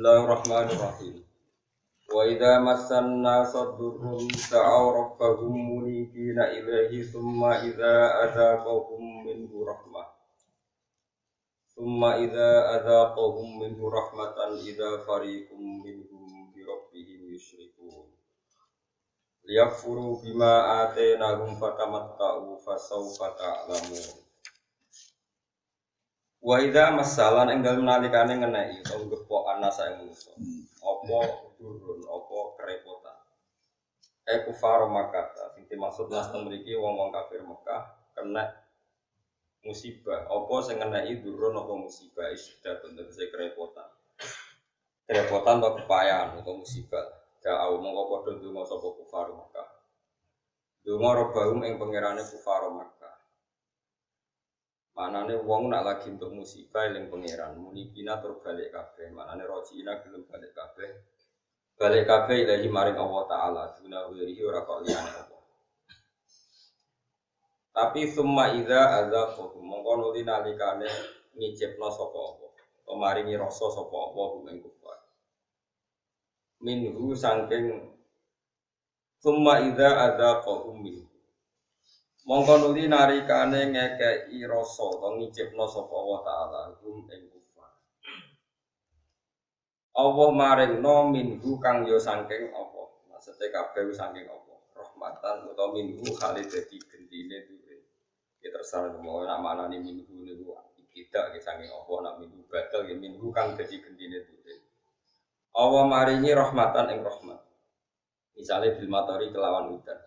Bismillahirrahmanirrahim. Wa idza massan nasa durrun da'aw rabbahum munibina ilaihi thumma idza adzaqahum minhu rahmah. Thumma idza adzaqahum minhu rahmatan idza fariqum minhum bi rabbihim yusyrikun. Liyakfuru bima atainahum fatamatta'u fasawfa ta'lamun. Wa idza masalan ing dalem nalikane ngeneki utawa gepok ana sae manusa. Apa durun, apa kerepotan. Kufar Makkah, sing dimaksud nas mriki wong-wong kafir Mekah kena musibah. Apa sing ngeneki durun apa musibah isyidat tegese kerepotan. Kerepotan atau kepayahan atau musibah. Da'au mongko padha ndonga sapa kufar Mekah. Ndonga robahum ing pangerane kufar Mekah. Manane wong nak lagi untuk musibah eling pangeran, munibina tur balik kabeh. Manane rojiina gelem balik kabeh. Balik kabeh ilahi maring Allah taala, guna wirihi ora kok liyane Allah. Tapi summa idza adzaqahum mongko nuli nalikane ngicipno sapa apa. Maringi rasa sapa apa ing kufar. Minhu saking summa idza adzaqahum minhu. Mongko nuli narikane ngekeki rasa utawa ngicipno sapa Allah taala hum ing kufar. Allah maringno minhu kang ya saking apa? Maksude kabeh saking apa? Rahmatan utawa minhu kali dadi gendine duwe. Ya terserah mau nak manani minhu niku tidak saking apa nak minhu batal ya minhu kang dadi gendine duwe. Allah maringi rahmatan ing rahmat. Misale bil matari kelawan udan.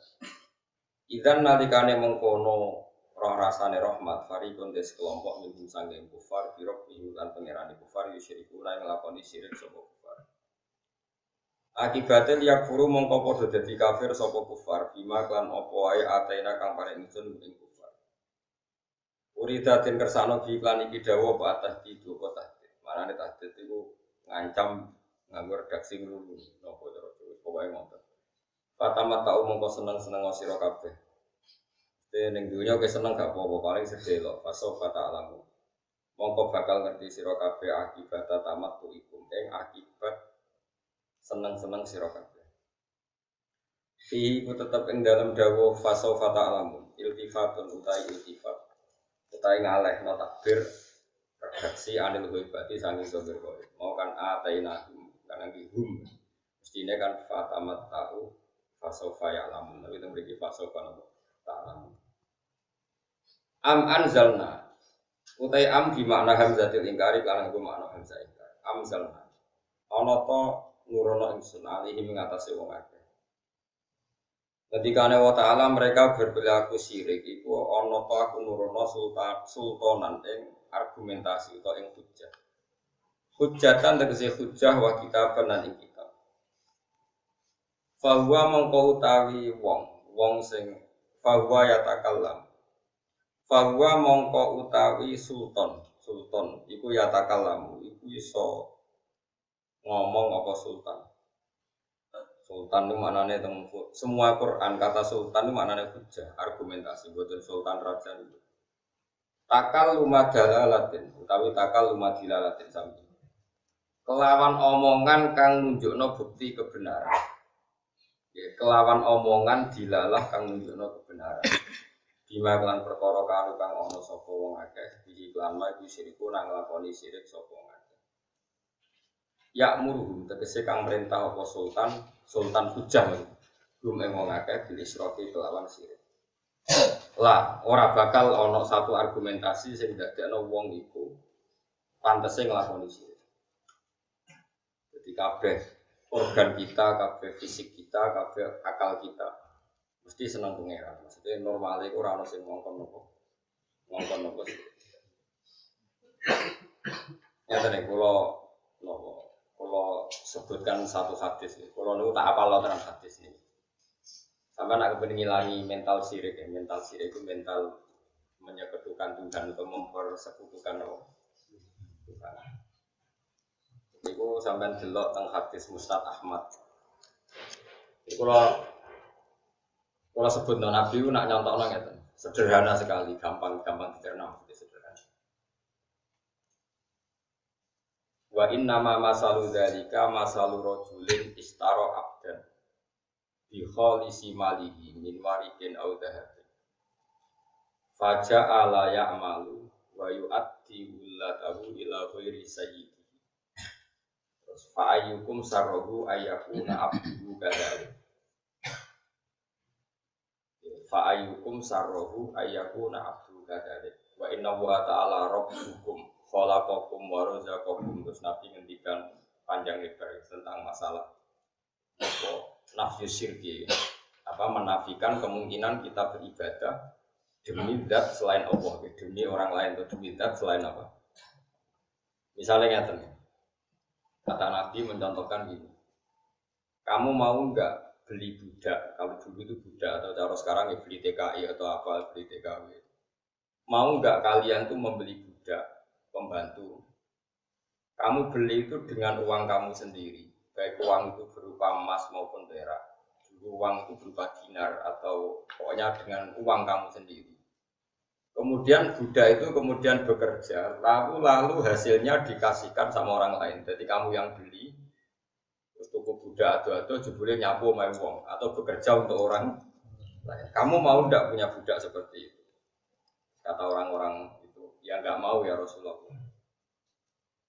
Idzan nalikane mengkono roh rasane rahmat fariqun des kelompok minhum sanging kufar birok lan pangerane kufar yusyriku lan nglakoni syirik sapa kufar. Akibate yakfuru mongko padha dadi kafir sapa kufar bima lan apa wae ataina kang paring ingsun ing kufar. Uridatin kersane bi iklan iki dawuh apa tahdid apa tahdid. Manane tahdid iku ngancam nganggo redaksi ngono napa cara pokoke ngoten. Fatamat tau mongko seneng-seneng sira kabeh. Ning dunya kowe seneng gak apa-apa paling sedelo faso fata alamu. Mongko bakal ngerti sira kabeh akibat tamat tu iku ing akibat seneng-seneng sira kabeh. Fi ku tetep ing dalam dawuh faso fata alamu. Iltifatun utai iltifat. Utai ngalehno takbir redaksi anil ghaibati sanging domir ghaib. Mau kan atainahum kan hum. Mestine kan fatamat tau fasofa ya'lamun, tapi itu memiliki fasofa ta'lamun. Am anzalna, utai am di makna hamzatil ingkari, karena itu makna hamzah ingkari. Amzalna, ono to nurono ingsun alihi mengatasi wong akeh. Ketika Allah Ta'ala mereka berperilaku syirik, itu ono to aku nurono sultanan ing argumentasi atau ing hujjah. Hujjatan tegese hujjah wa kitaban lan ing kitab. Fahuwa mongko utawi wong sing fahuwa yatakallam. Fahuwa mongko utawi sultan iku yatakallamu iku iso ngomong apa sultan. Sultan itu maknane teng semua Quran kata sultan itu maknane hujjah, argumentasi boten sultan raja itu. Takal lumadalalatin utawi takal lumadilalatin sami. Kelawan omongan kang nunjukno bukti kebenaran. Ya, kelawan omongan dilalah kang nunjukno kebenaran. Bima kelan perkara kang ana sapa wong akeh iki lan maju syiriku nang nglakoni syirik sapa wong akeh. Ya muruhum tegese kang merintah apa sultan hujjah gum ing wong akeh bil isroki kelawan syirik. Lah ora bakal ana satu argumentasi sing dadekno wong iku pantese nglakoni syirik. Jadi kabeh organ kita, kabeh fisik kita, kabeh akal kita mesti senang pangeran. Maksudnya normalnya ora ono sing ngongkon nopo sih. Ya tadi kalau sebutkan satu hadis, kalau niku tak apal tenan hadis ini. Sampai nak kepen ngilangi mental syirik ya. Mental syirik itu mental menyekutukan Tuhan atau mempersekutukan Allah. Iku sampean delok teng hadis Mustad Ahmad. Iku kalau sebut Nabi itu nak nyontokno ngeten. Sederhana sekali, gampang dicerna, sederhana. Wa inna ma masalu dzalika masalu rajulin istara abdan bi khalisi malihi min warikin aw dhahabin. Faja'a la ya'malu wa yu'addi ullatahu ila ghairi sayyidihi. Terus fa ayyukum sarruhu ayyakuna abduhu kadzalik. Fa ayyukum sarruhu ayyakuna abduhu kadzalik. Wa inna wa ta'ala rabbukum khalaqakum wa razaqakum. Terus Nabi ngendikan panjang lebar tentang masalah nafyu syirki, menafikan kemungkinan kita beribadah demi zat selain Allah, demi orang lain atau demi zat selain apa? Misalnya ngeten, kata Nabi mencontohkan gini, kamu mau nggak beli budak? Kalau dulu itu budak atau cara sekarang ya beli TKI atau apa, beli TKW. Mau nggak kalian tuh membeli budak, pembantu? Kamu beli itu dengan uang kamu sendiri, baik uang itu berupa emas maupun perak, uang itu berupa dinar atau pokoknya dengan uang kamu sendiri. Kemudian budak itu kemudian bekerja, lalu hasilnya dikasihkan sama orang lain. Jadi kamu yang beli, terus tuku budak atau jebule nyapu main wong atau bekerja untuk orang lain. Kamu mau tidak punya budak seperti itu? Kata orang-orang itu, ya nggak mau ya Rasulullah.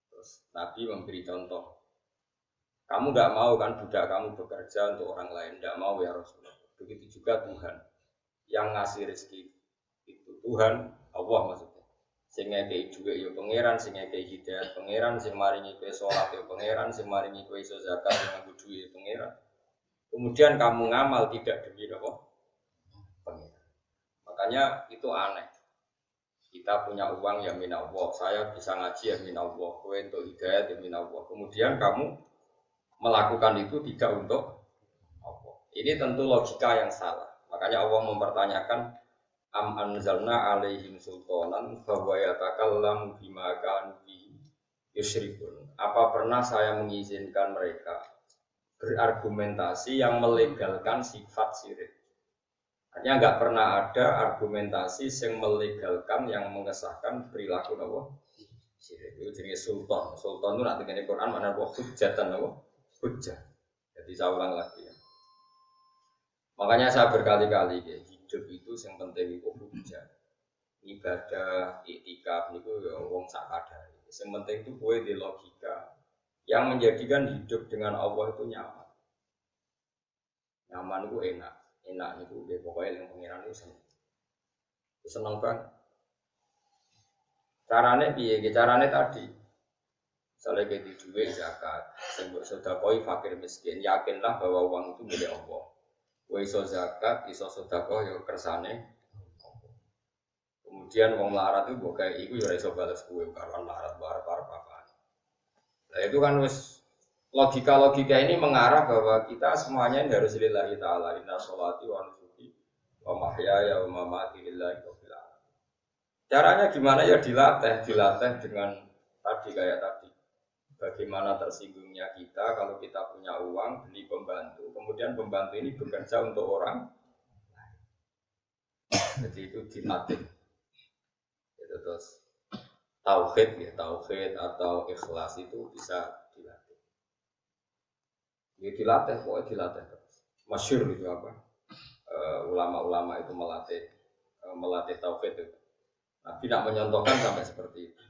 Terus Nabi memberi contoh. Kamu nggak mau kan budak kamu bekerja untuk orang lain? Nggak mau ya Rasulullah. Begitu juga Tuhan yang ngasih rezeki. Tuhan, Allah maksudnya. Sing ngekei dhuwit ya pangeran, sing ngekei hidayah pangeran, sing maringi kowe salat ya pangeran, sing maringi kowe iso zakat ya nganggo dhuwit pangeran. Kemudian kamu ngamal tidak demi apa? Pangeran. Makanya itu aneh. Kita punya uang ya minallah, saya bisa ngaji ya minallah, kowe untuk hidayah ya minallah. Kemudian kamu melakukan itu tidak untuk Allah. Ini tentu logika yang salah. Makanya Allah mempertanyakan am anzalna alaihim sultanan bahwa yatakallamu bima kanu bi yusyrikun. Apa pernah saya mengizinkan mereka berargumentasi yang melegalkan sifat syirik? Artinya enggak pernah ada argumentasi yang melegalkan yang mengesahkan perilaku apa? Syirik. Itu jenis sultan. Sultan itu nanti di Quran mana hujjatan apa? Hujjah. Jadi saya ulang lagi ya. Makanya saya berkali-kali ya, hidup itu yang penting itu hujjah. Ibadah, iktikaf niku ya wong sak kadare. Yang penting itu kowe di logika yang menjadikan hidup dengan Allah itu nyaman. Nyaman itu enak. Enak niku ya pokoknya yang pengiran itu seneng. Seneng banget. Carane piye? Carane tadi. Misalnya kayak di duit zakat, sing mbok sedekah fakir miskin, yakinlah bahwa uang itu milik Allah. Kowe iso zakat, iso sedekah ya kersane. Kemudian wong larat itu mbok gawe iku ya iso bales kowe karo larat bar apa. Nah itu kan wis logika ini mengarah bahwa kita semuanya harus lillahi taala, inna sholati wa nusuki wa mahyaya wa mamati lillahi rabbil alamin. Caranya gimana ya dilatih dengan tadi kayak tadi. Bagaimana tersinggungnya kita kalau kita punya uang beli pembantu, kemudian pembantu ini bekerja untuk orang, jadi itu dilatih. Itu terus tauhid ya, tauhid atau ikhlas itu bisa dilatih. Ya dilatih, pokoknya dilatih terus. Masyhur itu apa? Ulama-ulama itu melatih tauhid itu. Nah, tidak menyontohkan sampai seperti itu.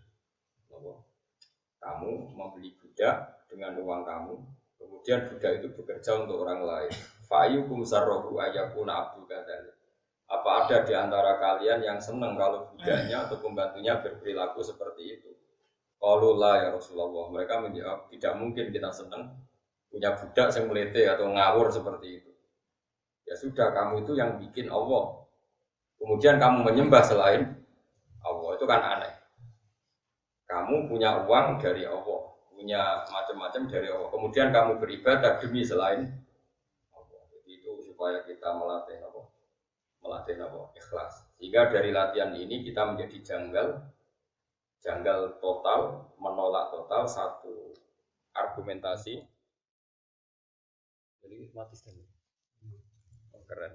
Kamu membeli budak dengan uang kamu, kemudian budak itu bekerja untuk orang lain. Fa'ayyukum sarrahu ayyakuna abdu kadzalik. Apa ada di antara kalian yang senang kalau budaknya atau pembantunya berperilaku seperti itu? Qalu la ya Rasulullah. Mereka menjawab, tidak mungkin kita senang punya budak yang melete atau ngawur seperti itu. Ya sudah, kamu itu yang bikin Allah. Kemudian kamu menyembah selain Allah, itu kan aneh. Kamu punya uang dari Allah, punya macam-macam dari Allah. Kemudian kamu beribadah demi selain Allah. Jadi itu supaya kita melatih apa? Ikhlas. Sehingga dari latihan ini kita menjadi janggal total, menolak total satu argumentasi. Jadi mati sekali. Keren.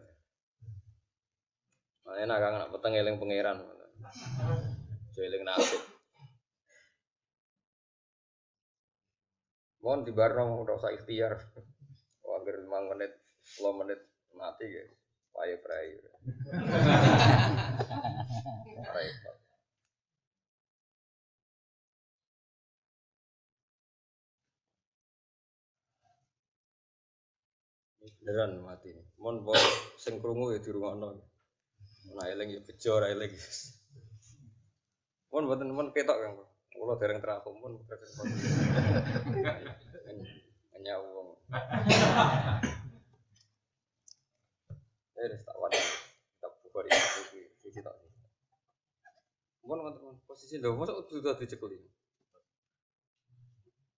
Makanya nak peteng eling pangeran. Eling nasib. Mohon di bareng ora usah ikhtiar. Angger 5 menit, 10 menit mati ya. Paye prai. Repot. Beneran mati. Mohon bos sing krungu ya dirungokno. Nah eling ya bejo ora eling. Mohon mboten men ketok Kang. Kula dereng terapung pun present. Hanya wong. Wis tak wadah. Tak buka di sisi tak. Mohon ngoten posisi lho, mosok sudah dicekeli.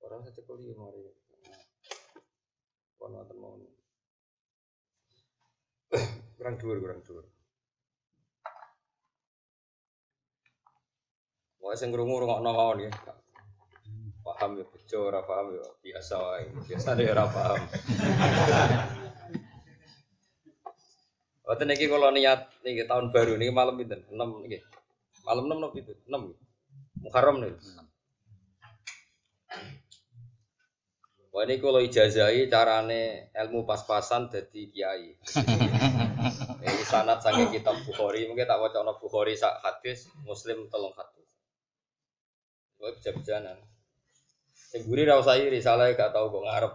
Orang saya cekeli mari. Mohon ngoten mohon. Kurang dhuwur. Wah sing krungu rungokno mawon nggih. Paham ya bejo, ora paham ya biasa wae. Biasane ora paham. Wonten iki kula niat niki tahun baru niki malam pinten? 6 niki. Malam 6 napa pinten? 6. Muharram niki. Wah ini kalau ijazahi carane ilmu pas-pasan dadi kiai. Ini sanad saking kitab Bukhari, mungkin tak wacana Bukhari sak hadis, Muslim 3 hadis. Kowe bija-bijanan. Sing guri ra usah iri, salah gak tau kok ngarep.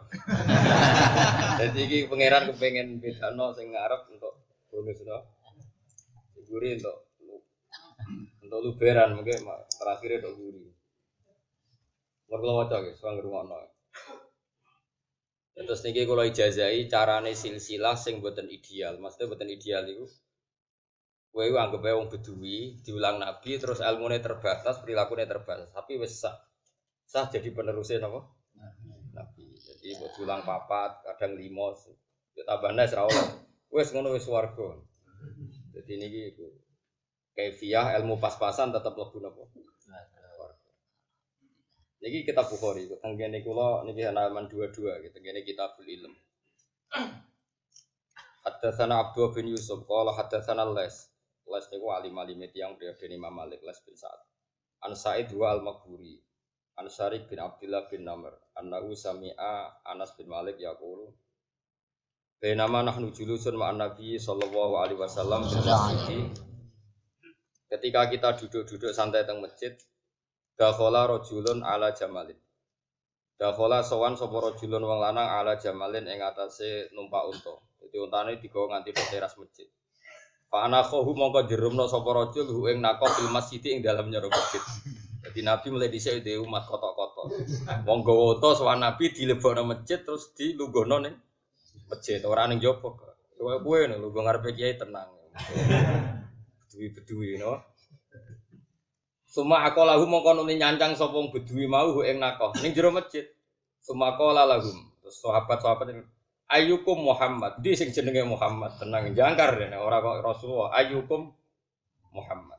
Dadi iki pangeran kepengin bedano sing ngarep untuk bonus no. Sing guri untuk luberan mungkin terakhir untuk guri. Mergo waca guys, wong ngrungokno. Terus niki kula ijazahi carane silsilah sing mboten ideal. Maksudnya mboten ideal iku kowe anggap ae wong bedui diulang nabi terus ilmune terbatas, perilakune terbatas, tapi wis sah jadi penerusnya napa? Nabi. Jadi mbok diulang 4, kadang 5. Ya tambahane ora oleh. Wis ngono wis swarga. Jadi niki iku kaifiah ilmu pas-pasan tetep mlebu napa? Niki kitab Bukhari, tenggene kula niki halaman 22 gitu, tenggene Kitabul Ilm. Haddatsana Abdullah bin Yusuf qala haddatsana Les. Les niku alim-alim tiyang periode Imam Malik Les bin Sa'ad. An Sa'id wa al-Maghburi. An Syarif bin Abdullah bin Namr. Annahu sami'a Anas bin Malik yaqulu. Bainama nahnu julusun ma'an Nabi sallallahu alaihi wasallam fil masjid. Ketika kita duduk-duduk santai teng masjid, dakhala rajulun ala jamalin. Dakhala sowan sapa rajulun wong lanang ala jamalin ing atase numpak unta. Dadi untane digawa nganti teras masjid. Fa ana khahu mongko jerumna sapa rajul hu ing naqo fil masjid ing dalem nyero masjid. Dadi Nabi mulai dhisik dhewe umat kotok-kotok. Wong gawa unta sowan Nabi dilebokno masjid terus dilungguhno ning masjid, ora ning jopo. Kowe lungguh ngarepe kiai tenang. Bedui-bedui no. Suma aqalahu mongko nuli nyancang sapa wong bedui mau ing nakoh ning jero masjid. Suma qala lahum. Terus sahabat-sahabat ayyukum Muhammad. Di sing jenenge Muhammad tenang jangkar dene ora kok Rasulullah. Ayyukum Muhammad.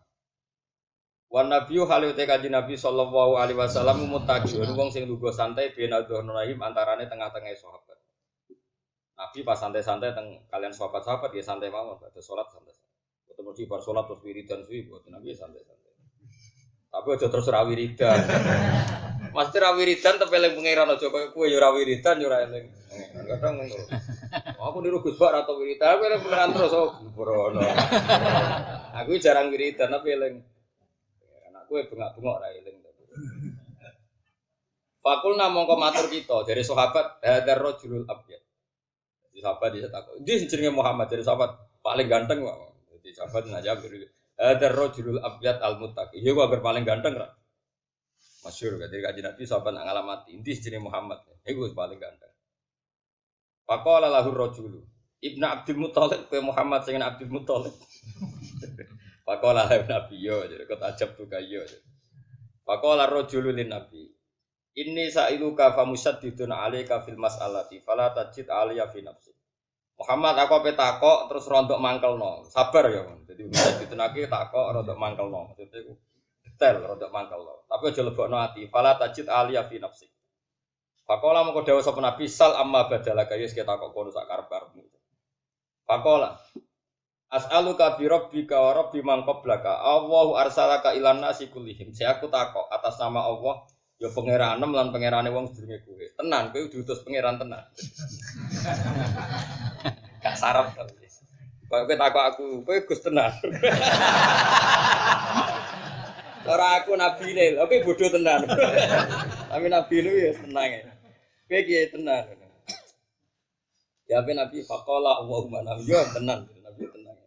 Wan nabiyyu halute kanjeng Nabi sallallahu alaihi wasallam muttaqiyun wong sing lungguh santai ben adhonahim antarane tengah-tengah sahabat. Nabi pas santai-santai teng kalian sahabat-sahabat ya santai mawon pada salat santai. Ketemu di bar salat terus wiridan suwi buat Nabi santai-santai. Tapi aja terus ra wiridan. Mesti ra wiridan tapi eling pangeran aja kowe ya ra wiridan ya ora eling. Kadang ngono. Aku niru Gus Bak atau wiridan aku eling pangeran terus brono. Aku jarang wiridan tapi eling. Anak kowe bengak-bengok ra eling. Fakulna mongko matur kita dari sahabat hadar rajulul abyad. Di sahabat dia takut. Dia jenenge Muhammad dari sahabat paling ganteng kok. Jadi sahabat ngajak hadar rajulul abyad al-muttaqi. Iya kok paling ganteng ra. Masyhur dari kanjeng Nabi sahabat nak ngalamati. Inti jenenge Muhammad. Iku paling ganteng. Faqala lahur rajul. Ibnu Abdul Muthalib ke Muhammad sing Abdul Muthalib. Faqala lahur Nabi yo jadi kok ajab tuh kayo. Faqala rajulul lin Nabi. Inni sa'iluka fa musaddidun 'alaika fil mas'alati fala tajid 'aliya fi nafsi. Muhammad aku ape takok terus rontok mangkelno. Sabar ya, Dadi musaddidun aki takok rontok mangkelno. Maksudnya iku detail rontok mangkelno. Tapi aja lebokno ati. Fala tajid 'aliya fi nafsi. Faqala mongko dawuh sapa Nabi sal amma badalaka yes takok kono sak karep-karepmu. Faqala as'aluka bi rabbika wa rabbi man qablaka. Allahu arsalaka ilan nasi kullihim. Saya aku takok atas nama Allah Ya pangeranem lan pangerane wong sedurunge kowe. Tenan kowe diutus pangeran tenan. Gak sarap to. Kok kowe takok aku, kowe Gus tenan. Ora aku nabine, tapi bodoh tenan. Tapi nabi lu ya tenang ya. Kowe kiye tenan. Ya ben nabi faqala Allahumma nabi yo tenan, nabi tenan.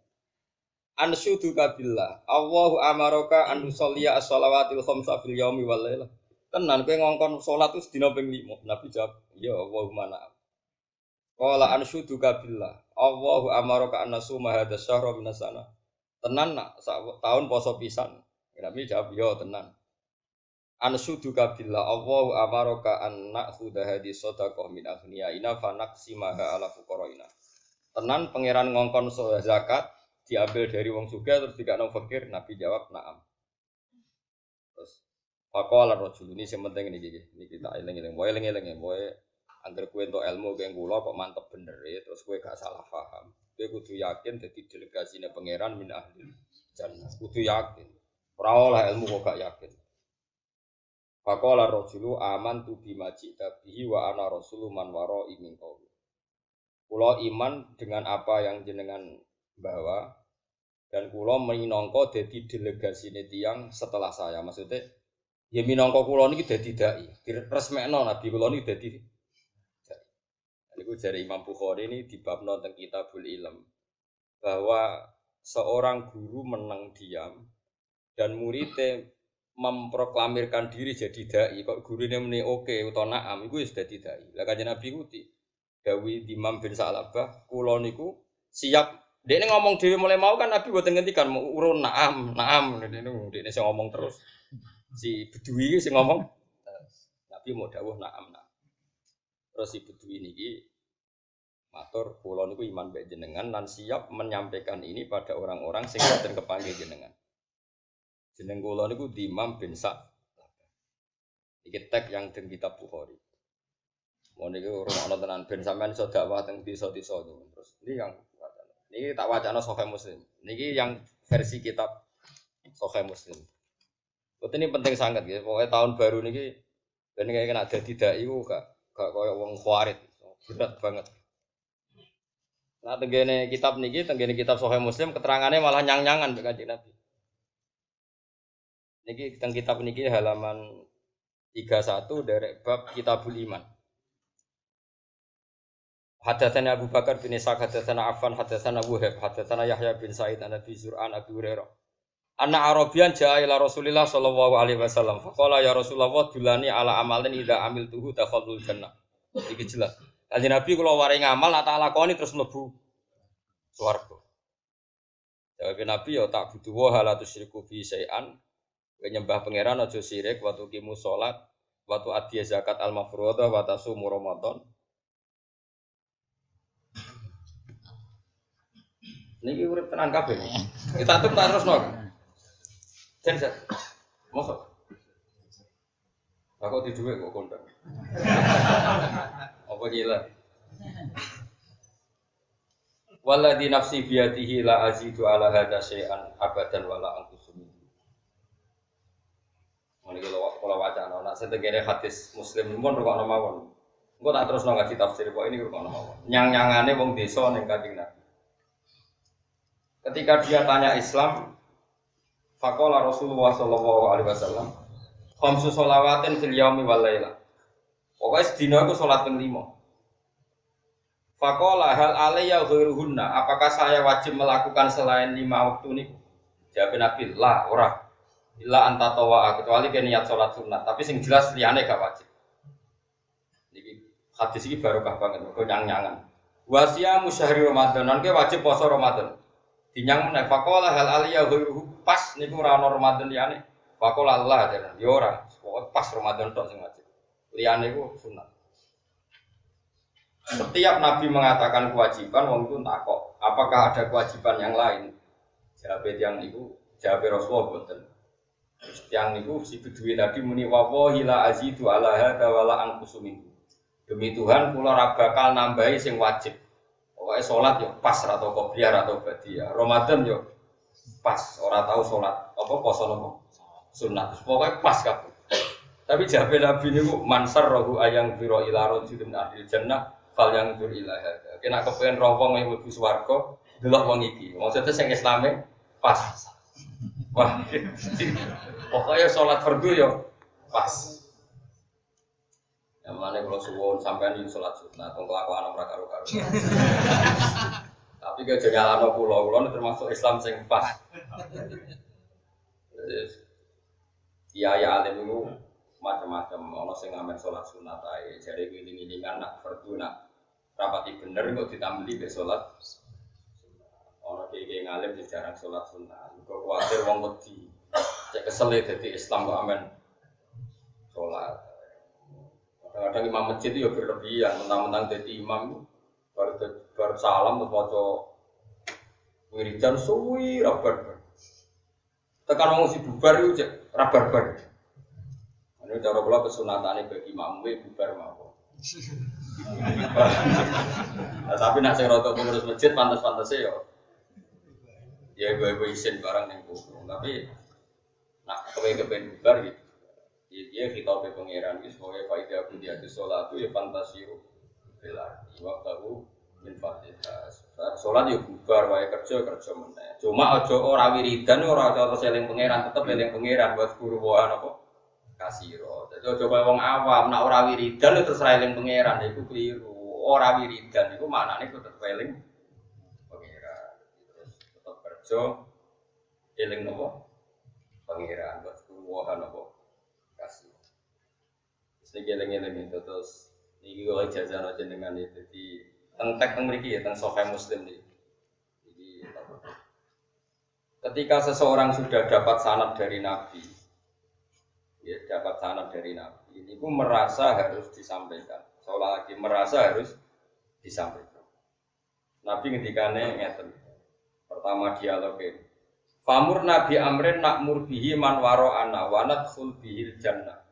Ansyudu kabillah. Allahu amaraka an nusalliya as-shalawatil khamsa fil yaumi wal lailah. Tenan kowe ngongkon salat terus dina ping 5. Nabi jawab, "Ya Allahumma na'am." Qala ansyudu kabillah. Allahu amaraka an nasuma hadza syahra minas sana. Tenan nak tahun poso pisan. Nabi jawab, "Ya tenan." Ansyudu kabillah. Allahu amaraka an na'khudha hadhihi shadaqah min aghniyaina fa naqsimaha ala fuqaraina. Tenan pangeran ngongkon zakat diambil dari wong sugih terus dikakno fakir. Nabi jawab, "Na'am." Terus faqala rajul ini sing penting niki kita eling-eling. Wae eling-eling ya, wae angger kowe entuk ilmu kaya kula kok mantep bener ya, terus kowe gak salah paham. Kowe kudu yakin dadi delegasiné pangeran min ahli jannah. Kudu yakin. Ora oleh ilmu kok gak yakin. Faqala rajulu amantu bima ji'ta bihi wa ana rasulun man wara'i min qaum. Kula iman dengan apa yang jenengan bawa dan kula minangka dadi delegasiné tiyang setelah saya. Maksudnya ya minangka kula niki dadi dai. Diresmekno nabi kula niki dadi dai. Niku jare Imam Bukhari ini di bab tentang Kitabul Ilm bahwa seorang guru menang diam dan muridnya memproklamirkan diri jadi dai. Kok gurune muni oke utawa na'am iku wis dadi dai. Lah Kanjeng Nabi ku dawuh Imam bin Sa'labah, kula niku siap. Dekne ngomong dhewe mulai mau kan Nabi mboten ngendikan urun na'am niku dekne sing ngomong terus. Si Bedui sing ngomong Nabi mau dawuh na'am. Terus si Bedui niki matur kula niku iman mbek jenengan lan siap menyampaikan ini pada orang-orang sing boten kepanggih jenengan. Jeneng kula niku Imam bin Sa'd. Iki tek yang teng kitab Bukhari. Mau niku rumakno tenan ben sampean iso dakwah teng desa-desa niku. Terus niki tak wacana Sahih Muslim. Niki yang versi kitab Sahih Muslim. Ini penting sangat ya. Pokoknya tahun baru niki ben kena dadi dai iku gak koyo wong khawarit. Berat banget. Nah tenggene kitab niki, tenggene kitab Sahih Muslim keterangannya malah nyang-nyangan mbek Kanjeng Nabi. Niki teng kitab niki halaman 31 dari bab Kitabul Iman. Hadatsana Abu Bakar bin Ishaq, hadatsana Affan, hadatsana Wahab, hadatsana Yahya bin Sa'id an Abi Zur'an Abi Hurairah. Anna Arabian jaa ila Rasulillah sallallahu alaihi wasallam. Faqala ya Rasulullah dulani ala amalin idza amiltuhu dakhalul jannah. Iki jelas. Kanjeng Nabi kula wari ngamal nak tak lakoni terus mlebu swarga. Jawab Nabi ya tak butuh wa la tusyriku fi syai'an. Nyembah pangeran aja syirik waktu kimu salat, waktu adhiya zakat al-mafruḍah wa tasumu Ramadan. Niki urip tenan kabeh. Kita tutup terusno. Jen set. Mosok. Aku di dhuwit kok kondang. Apa gila? Walladzi nafsi biyadihi la azidu ala hadza syai'an abadan wala anqusum. Niki kalau wacana, nak setegene hadis Muslim pun rukun mawon. Engko tak terusno ngaji tafsir kok ini rukun mawon. Nyang-nyangane wong desa ning Kanjeng Nabi. Ketika dia tanya Islam, faqala Rasulullah sallallahu alaihi wasallam, khamsu shalawatin fil yaumi wal lailah. Pokoke sedina iku salat ping 5. Faqala hal alayya ghairuhunna, apakah saya wajib melakukan selain 5 waktu niku? Jawab Nabi, la ora. Illa anta tawa kecuali ke niat salat sunat, tapi sing jelas liyane gak wajib. Niki hadis iki barokah banget, mergo nyang-nyangan. Wasiya musyahri Ramadan, ke wajib poso Ramadan. Dinyang meneh faqala hal aliya ghairuhu pas niku ora ana Ramadan liyane. Faqala Allah jaran, ya ora, pokoke pas Ramadan tok sing wajib. Liyane iku sunat. Setiap Nabi mengatakan kewajiban, wong itu takok, apakah ada kewajiban yang lain? Jawab yang niku, jawab Rasulullah boten. Yang niku si Bedui tadi muni wallahi la azidu ala hadza wala anqusu minhu. Demi Tuhan kula ora bakal nambahi sing wajib. Pokoke salat yo pas ra tau qobliyah atau badiah. Ramadan yo pas, ora tau salat apa poso nopo sunat. Pokoke pas kabeh. Tapi jabe Nabi niku mansar rohu ayang biro ila rajulin ahli jannah fal yang dur ila hada. Kena kepen roh wong yang mlebu swarga delok wong iki. Maksudnya sing Islame pas. Wah. Pokoknya sholat fardu yo pas. Yang mana kalau suwon sampean yen sholat sunat, tong kelakuan ora karo-karo. Tapi ke jalan pulau termasuk Islam sing pas. Kiai alim itu macam-macam. Ono sing ngamen sholat sunat ae, jare giling-gilingan nak fardu nak rapati bener kok ditambeli be sholat. Ono kiai ngalim sing jarang sholat sunat. Kok kuwatir wong wedi. Cek kesel dadi Islam kok amen sholat. Kadang-kadang imam masjid itu ya berlebihan, mentang-mentang jadi imam baru salam terus maca wiridan suwi rabar. Tekan wong si bubar itu rabar. Ini cara kula kesunatane bagi makmum bubar mawon. Nah, tapi nek sing rada pengurus masjid pantes-pantese ya gue isin barang ning kudu. Tapi nak kepen bubar gitu. Dia kita be pangeran wis pokoke faedah aku dia salat itu ya fantasiru belar. Waktu min fatihah. Salat yo bubar wae kerja meneh. Cuma aja ora wiridan ora cara seling pangeran tetep eling pangeran buat guru wae apa kasiro. Dadi aja kaya wong awam nak ora wiridan terus ra eling pangeran iku kliru. Ora wiridan iku maknane tetep eling pangeran. Terus tetep kerja eling napa pangeran buat guru wae napa kasih. Terus geleng-geleng itu terus niki kok jajan aja dengan itu di teng mriki ya teng Sahih Muslim nih. Jadi ketika seseorang sudah dapat sanad dari Nabi, ya dapat sanad dari Nabi, ini pun merasa harus disampaikan. Seolah lagi merasa harus disampaikan. Nabi ngendikane ngeten. Pertama dialognya. Famur Nabi Amrin nakmur bihi man waro'ana wa nadkhul bihil jannah.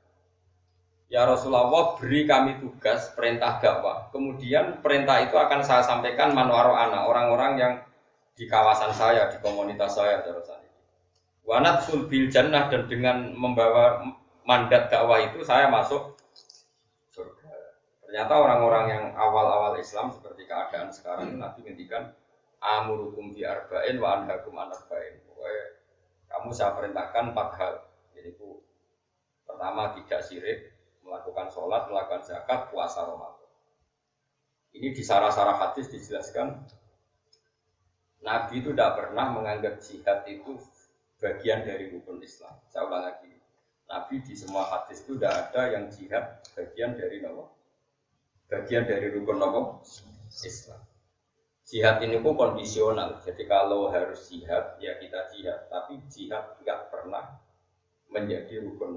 Ya Rasulullah beri kami tugas perintah dakwah. Kemudian perintah itu akan saya sampaikan man waro'ana, orang-orang yang di kawasan saya, di komunitas saya wa nadkhul bihil jannah, dan dengan membawa mandat dakwah itu saya masuk surga. Ternyata orang-orang yang awal-awal Islam seperti keadaan sekarang Nabi ngendikan amurukum bi arba'in wa anhakum an arba'in. Kamu saya perintahkan 4 hal. Jadi pertama tidak syirik, melakukan sholat, melakukan zakat, puasa Ramadan. Ini di sarah-sarah hadis dijelaskan Nabi itu tidak pernah menganggap jihad itu bagian dari rukun Islam. Saya ulang lagi, Nabi di semua hadis itu tidak ada yang jihad bagian dari rukun Islam. Jihad ini pun kondisional, jadi kalau harus jihad, ya kita jihad. Tapi jihad tidak pernah menjadi rukun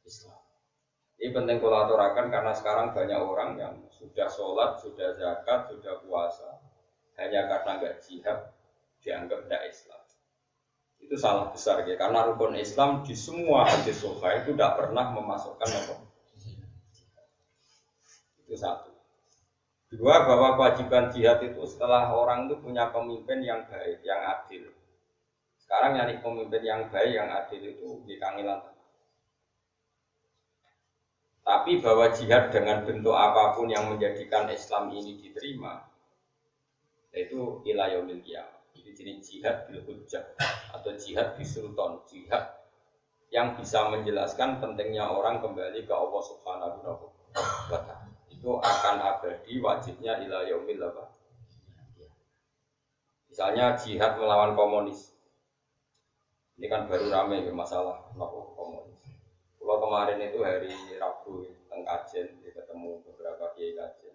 Islam. Ini penting kalau aturakan karena sekarang banyak orang yang sudah sholat, sudah zakat, sudah puasa, hanya karena nggak jihad dianggap tidak Islam. Itu salah besar ya, karena rukun Islam di semua hadis sahih itu tidak pernah memasukkan itu satu. Dua, bahwa kewajiban jihad itu setelah orang itu punya pemimpin yang baik, yang adil. Sekarang nyari pemimpin yang baik, yang adil itu di kangilan. Tapi bahwa jihad dengan bentuk apapun yang menjadikan Islam ini diterima, yaitu ila yaumil qiyamah. Itu jenis jihad bil hujjah atau jihad bil sultan, jihad yang bisa menjelaskan pentingnya orang kembali ke Allah Subhanahu wa ta'ala. Itu akan abadi wajibnya ila yaumil qiyamah. Misalnya jihad melawan komunis. Ini kan baru ramai masalah komunis. Kalau kemarin itu hari Rabu teng kajian ketemu beberapa kiai kajian.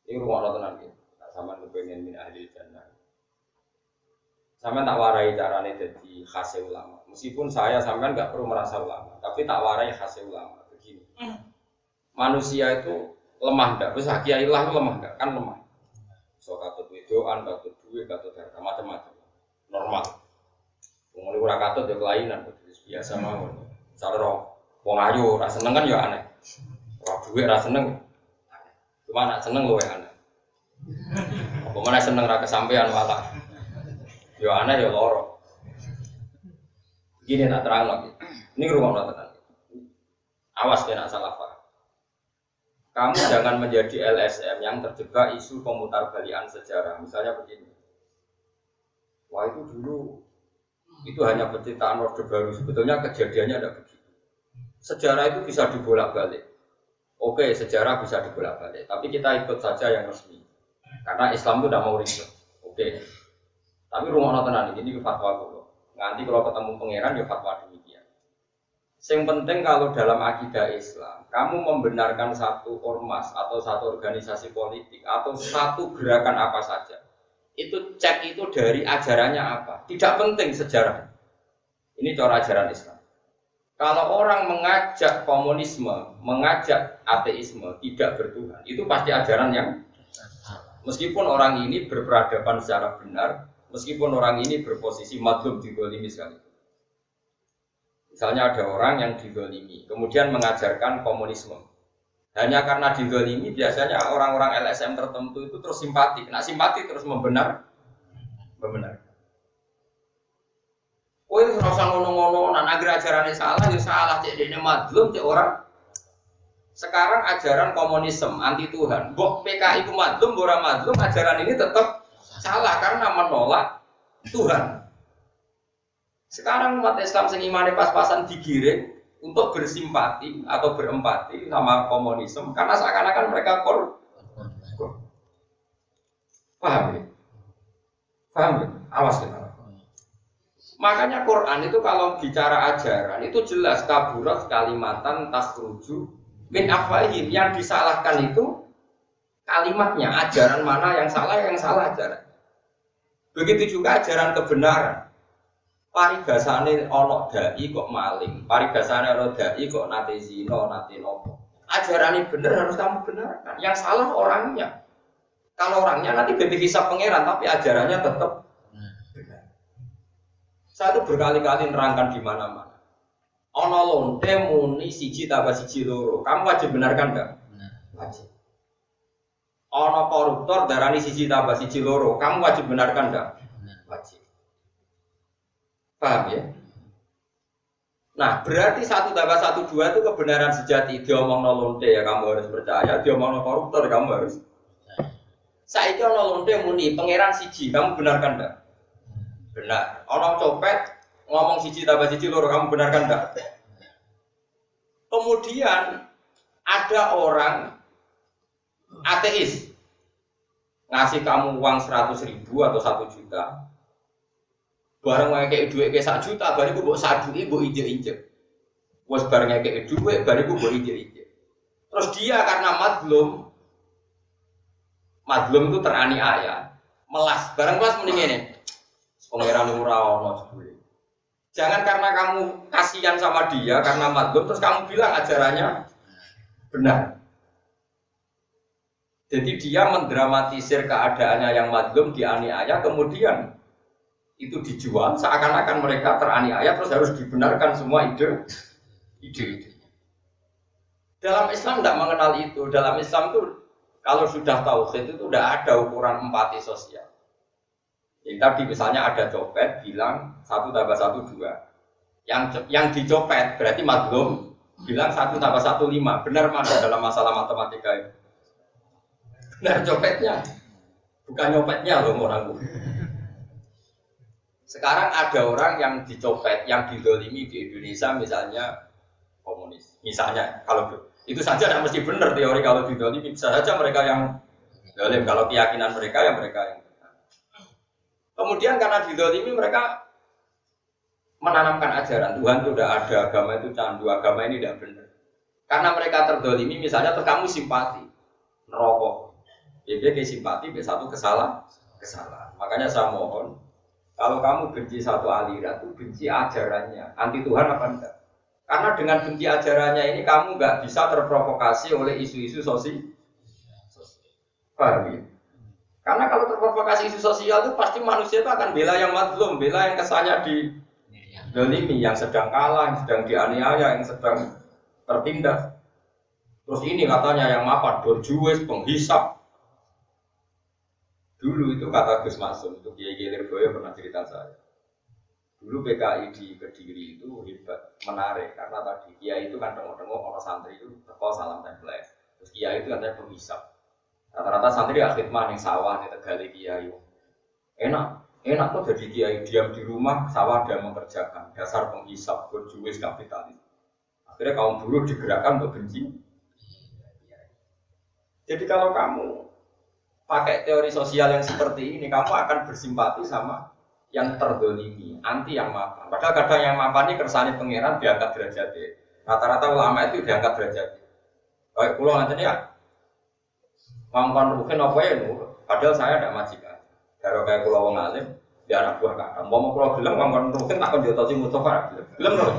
Ini rumah tenan iki. Tak sampean kepengin min ahli jannah. Sampean tak warai carane dadi khase ulama. Meskipun saya sampean enggak perlu merasa ulama, tapi tak warai khase ulama begini. Manusia itu lemah ndak? Wis kiai lah itu lemah ndak? Kan lemah. So katut wedoan, katut duit, katut harta macam-macam. Normal. Wong ora katut ya kelainan, biasa mawon. Cara wong ayu ora seneng kan ya aneh. Ora duwe ora seneng. Cuma nak seneng luwe aneh. Apa meneh seneng ra kesampean malah. Ya aneh ya loro. Begini tak terang lagi. Ini rumah tenan. Awas kena salah paham. Kamu jangan menjadi LSM yang terjebak isu pemutar balikan sejarah. Misalnya begini. Wah itu dulu itu hanya penciptaan Orde Baru. Sebetulnya kejadiannya ada begitu. Sejarah itu bisa dibolak-balik. Oke, sejarah bisa dibolak-balik. Tapi kita ikut saja yang resmi. Karena Islam itu tidak mau ribet. Oke. Tapi rumah tenan ini fatwa dulu. Nanti kalau ketemu pangeran ya fatwa demikian. Yang penting kalau dalam akidah Islam, kamu membenarkan satu ormas atau satu organisasi politik atau satu gerakan apa saja, itu cek itu dari ajarannya apa. Tidak penting sejarah. Ini cara ajaran Islam. Kalau orang mengajak komunisme, mengajak ateisme, tidak bertuhan, itu pasti ajaran yang meskipun orang ini berperadaban secara benar, meskipun orang ini berposisi madlum digolimi sekali. Misalnya ada orang yang digolimi, kemudian mengajarkan komunisme. Hanya karena digolimi, biasanya orang-orang LSM tertentu itu terus simpati. Kena simpati terus membenar. Oh itu rasa ngono-ngono, nah agar ajarannya salah, ya salah. Cek dia madlum, cek orang. Sekarang ajaran komunisme anti Tuhan. Bok PKI itu madlum, bora madlum, ajaran ini tetap salah karena menolak Tuhan. Sekarang umat Islam sing imane pas-pasan digiring untuk bersimpati atau berempati sama komunisme karena seakan-akan mereka paham ya? Paham ya? Awas kita. Makanya Quran itu kalau bicara ajaran itu jelas kaburat kalimatan takhruju min afwahihim, yang disalahkan itu kalimatnya, ajaran mana yang salah ajaran. Begitu juga ajaran kebenaran. Paribasane ana dai kok maling, paribasane ana dai kok nate zina, nate nopo. Ajarane bener harus kamu benarkan. Yang salah orangnya. Kalau orangnya nanti bebek hisab pangeran tapi ajarannya tetap benar. Saya itu berkali-kali nerangkan di mana-mana. Ana lonte muni siji tambah siji loro. Kamu wajib benarkan enggak? Wajib. Ana koruptor darani siji tambah siji loro. Kamu wajib benarkan enggak? Wajib. Paham ya? Nah, berarti 1 tambah 1 2 itu kebenaran sejati. Diomongno lonte ya kamu harus percaya, diomongno koruptor kamu harus. Saiki ana lonte muni pangeran siji, kamu benarkan enggak? Benar. Ana copet ngomong siji tambah siji loro, kamu benarkan enggak? Kemudian ada orang ateis ngasih kamu uang 100.000 atau 1 juta. Barang ngekek duit ke 1 juta, bariku mbok saduki mbok injek-injek. Wes barang ngekek duit, bariku mbok injek-injek. Terus dia karena madlum itu teraniaya, melas. Barang melas mending ngene. Pangeran ora ono jebule. Jangan karena kamu kasihan sama dia karena madlum terus kamu bilang ajarannya benar. Jadi dia mendramatisir keadaannya yang madlum dianiaya, kemudian itu dijual seakan-akan mereka teraniaya terus harus dibenarkan semua ide-ide. Dalam Islam tidak mengenal itu. Dalam Islam itu kalau sudah tauhid itu tidak ada ukuran empati sosial. Jadi tadi misalnya ada copet bilang 1 tambah 1 2. Yang dicopet berarti madlum bilang 1 tambah 1 5. Benar mana dalam masalah matematika ini? Benar copetnya, bukan nyopetnya loh orangku. Sekarang ada orang yang dicopet, yang didolimi di Indonesia misalnya komunis. Misalnya, kalau itu saja tidak mesti benar teori kalau didolimi. Bisa saja mereka yang dolim, kalau keyakinan mereka yang benar. Kemudian karena didolimi mereka menanamkan ajaran Tuhan itu tidak ada, agama itu candu, agama ini tidak benar. Karena mereka terdolimi, misalnya terus kamu simpati, nerokok. Jadi dia simpati, satu kesalahan. Makanya saya mohon, kalau kamu benci satu aliran itu benci ajarannya, anti Tuhan apa enggak? Karena dengan benci ajarannya ini kamu nggak bisa terprovokasi oleh isu-isu sosial. Paham ya? Karena kalau terprovokasi isu sosial itu pasti manusia itu akan bela yang madlum, bela yang kesannya didolimi, yang sedang kalah, yang sedang dianiaya, yang sedang tertindas. Terus ini katanya yang mapan, berjuwes, penghisap. Dulu itu kata Gus Masum, itu Kiai Lirboyo pernah cerita saya. Dulu PKI di Kediri itu hebat, menarik karena tadi kiai itu kan tengok-tengok orang santri itu teko salam template. Terus kiai itu katanya penghisap. Rata-rata santri ya khidmah ning sawah ning Tegali kiai. Enak kok jadi kiai diam di rumah, sawah dia mengerjakan. Dasar penghisap, berjuis kapitalis. Akhirnya kaum buruh digerakkan untuk benci. Jadi kalau kamu pakai teori sosial yang seperti ini, kamu akan bersimpati sama yang terdolimi, anti yang mapan. Padahal kadang yang mapan ini kersane pangeran diangkat derajatnya. Rata-rata ulama itu diangkat derajatnya. Kayak pulau nanti ya, ngangkon ruhin apa ya nurut. Padahal saya tidak majikan. Kalau kayak pulau wong alim, dia anak buah kakak. Mau pulau bilang ngangkon ruhin takkan diotosi Mustafa. Bilang loh.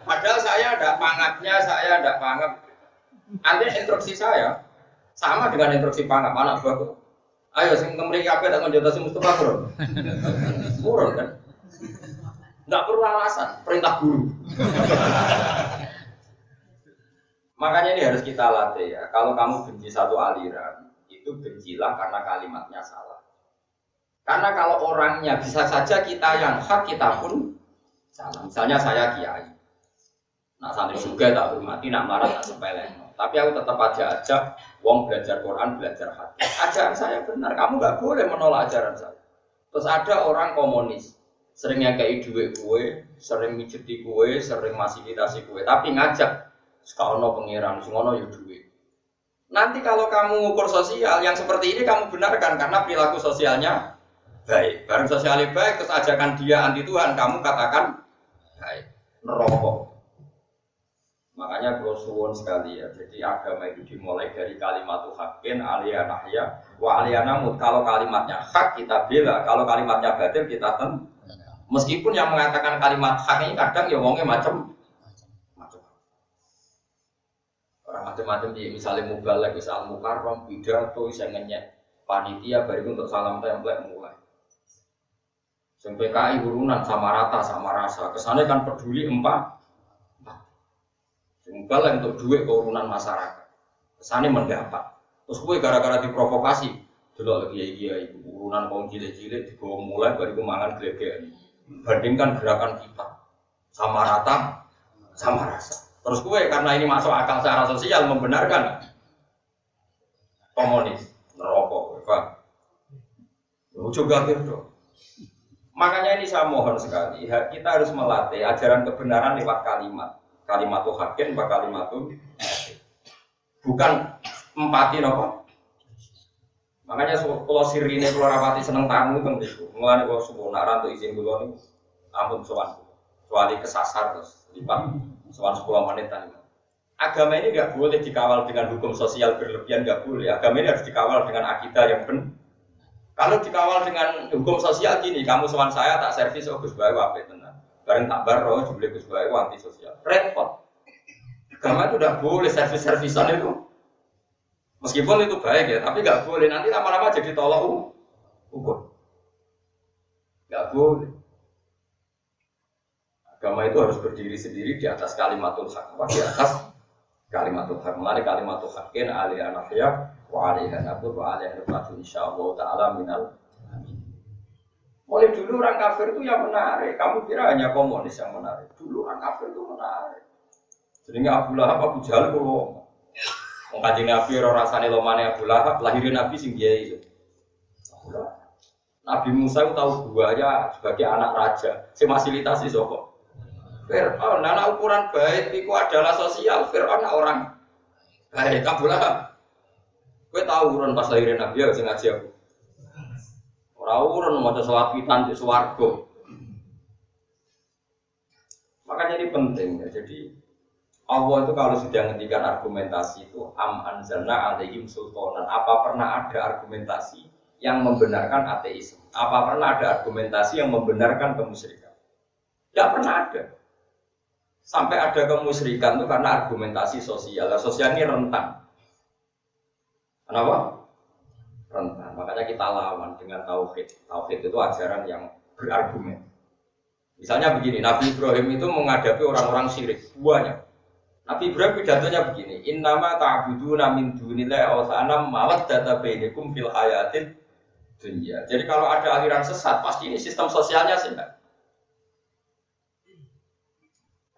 Padahal saya ada pangapnya, saya ada pangap. Artinya instruksi saya sama dengan instruksi pangap anak buahku. Ayo, sing kemriki kabeh tak njotosi Mustafa turun. Turun kan? Enggak perlu alasan, perintah guru. Makanya ini harus kita latih ya. Kalau kamu benci satu aliran, itu bencilah karena kalimatnya salah. Karena kalau orangnya bisa saja kita yang hak, kita pun salah. Misalnya saya kiai. Nah, santri juga tak hormati, nak marah tak sepeleh. Tapi aku tetap aja ajak wong belajar Quran, belajar hadis. Ajaran saya benar, kamu nggak boleh menolak ajaran saya. Terus ada orang komunis, sering ngekei duit kue, sering mijeti kue, sering fasilitasi kue, tapi ngajak sekono pengiran, sekono yo duit. Nanti kalau kamu ngukur sosial yang seperti ini kamu benarkan karena perilaku sosialnya baik. Bareng sosialnya baik, terus ajakan dia anti Tuhan, kamu katakan baik. Neraka. Makanya kalau suwon sekali ya, jadi agama itu dimulai dari kalimat haqqin aliyanahya wa aliyanamut. Kalau kalimatnya hak kita bela, kalau kalimatnya batil kita ten. Meskipun yang mengatakan kalimat hak ini kadang ya wongnya macam. Orang macam-macam di misalnya mubalek, misal mukarram, pidato, saya ngenyek panitia baru untuk salam template mulai. Sampai PKI urunan sama rata sama rasa, kesannya kan peduli empat. Mubalek untuk duit keurunan masyarakat, kesannya mendapat. Terus gue gara-gara diprovokasi, dulu lagi ya urunan kaum cilik-cilik dibawa mulai baru kemangan gelegean. Bandingkan gerakan kita sama rata sama rasa. Terus gue karena ini masuk akal secara sosial membenarkan komunis, nerokok, Pak. Juga gitu. Makanya ini saya mohon sekali, kita harus melatih ajaran kebenaran lewat kalimat. Kalimatul haqqin, kalimatul bukan empati nopo. Makanya kalau sirine kalau rapati seneng tamu kan gitu. Mulane kalau sempurna rantu izin kula niku ampun sowan. Kecuali kesasar terus lipat sowan 10 menit tadi. Agama ini enggak boleh dikawal dengan hukum sosial berlebihan, enggak boleh. Agama ini harus dikawal dengan akidah yang benar. Kalau dikawal dengan hukum sosial gini, kamu sowan saya tak servis Gus bae apik tenan. Bareng tak baro jebule Gus bae anti sosial. Repot. Agama itu udah boleh servis-servisan itu. Meskipun itu baik ya, tapi nggak boleh nanti lama-lama jadi tolak ukur. Nggak boleh. Agama itu harus berdiri sendiri di atas kalimatul haq, di atas kalimatul haq. Mari kalimatul haqqin aliyanahya wa aliyanabur wa aliyanabur insyaallah ta'ala minal amin. Mulai dulu orang kafir itu yang menarik. Kamu kira hanya komunis yang menarik. Dulu orang kafir itu menarik. Sehingga Abu Lahab, Abu Jahal kalau Kanjeng Nabi ora rasane lomane Abu Lahab, lahirin Nabi sing kiai itu. Nabi Musa itu tahu buaya sebagai anak raja. Si fasilitasi sapa? Fir'aun. Nah, ukuran baik itu adalah sosial. Fir'aun orang baik. Abu Lahab. Kowe tahu urun pas lahirin Nabi ya sing ngaji aku. Ora urun maca selawat witan di swarga. Makanya ini penting ya. Jadi Allah itu kalau sudah ngendikan argumentasi itu anzalna alaihim sultanan. Apa pernah ada argumentasi yang membenarkan ateisme? Apa pernah ada argumentasi yang membenarkan kemusyrikan? Tidak pernah ada. Sampai ada kemusyrikan itu karena argumentasi sosial. Sosial ini rentan. Kenapa? Rentan. Makanya kita lawan dengan tauhid. Tauhid itu ajaran yang berargumen. Misalnya begini, Nabi Ibrahim itu menghadapi orang-orang syirik. Buahnya. Nabi Ibrahim pidatonya begini, innama ta'buduna min dunillahi awsanam mawaddata bainakum fil hayatin dunia. Jadi kalau ada aliran sesat, pasti ini sistem sosialnya sehat.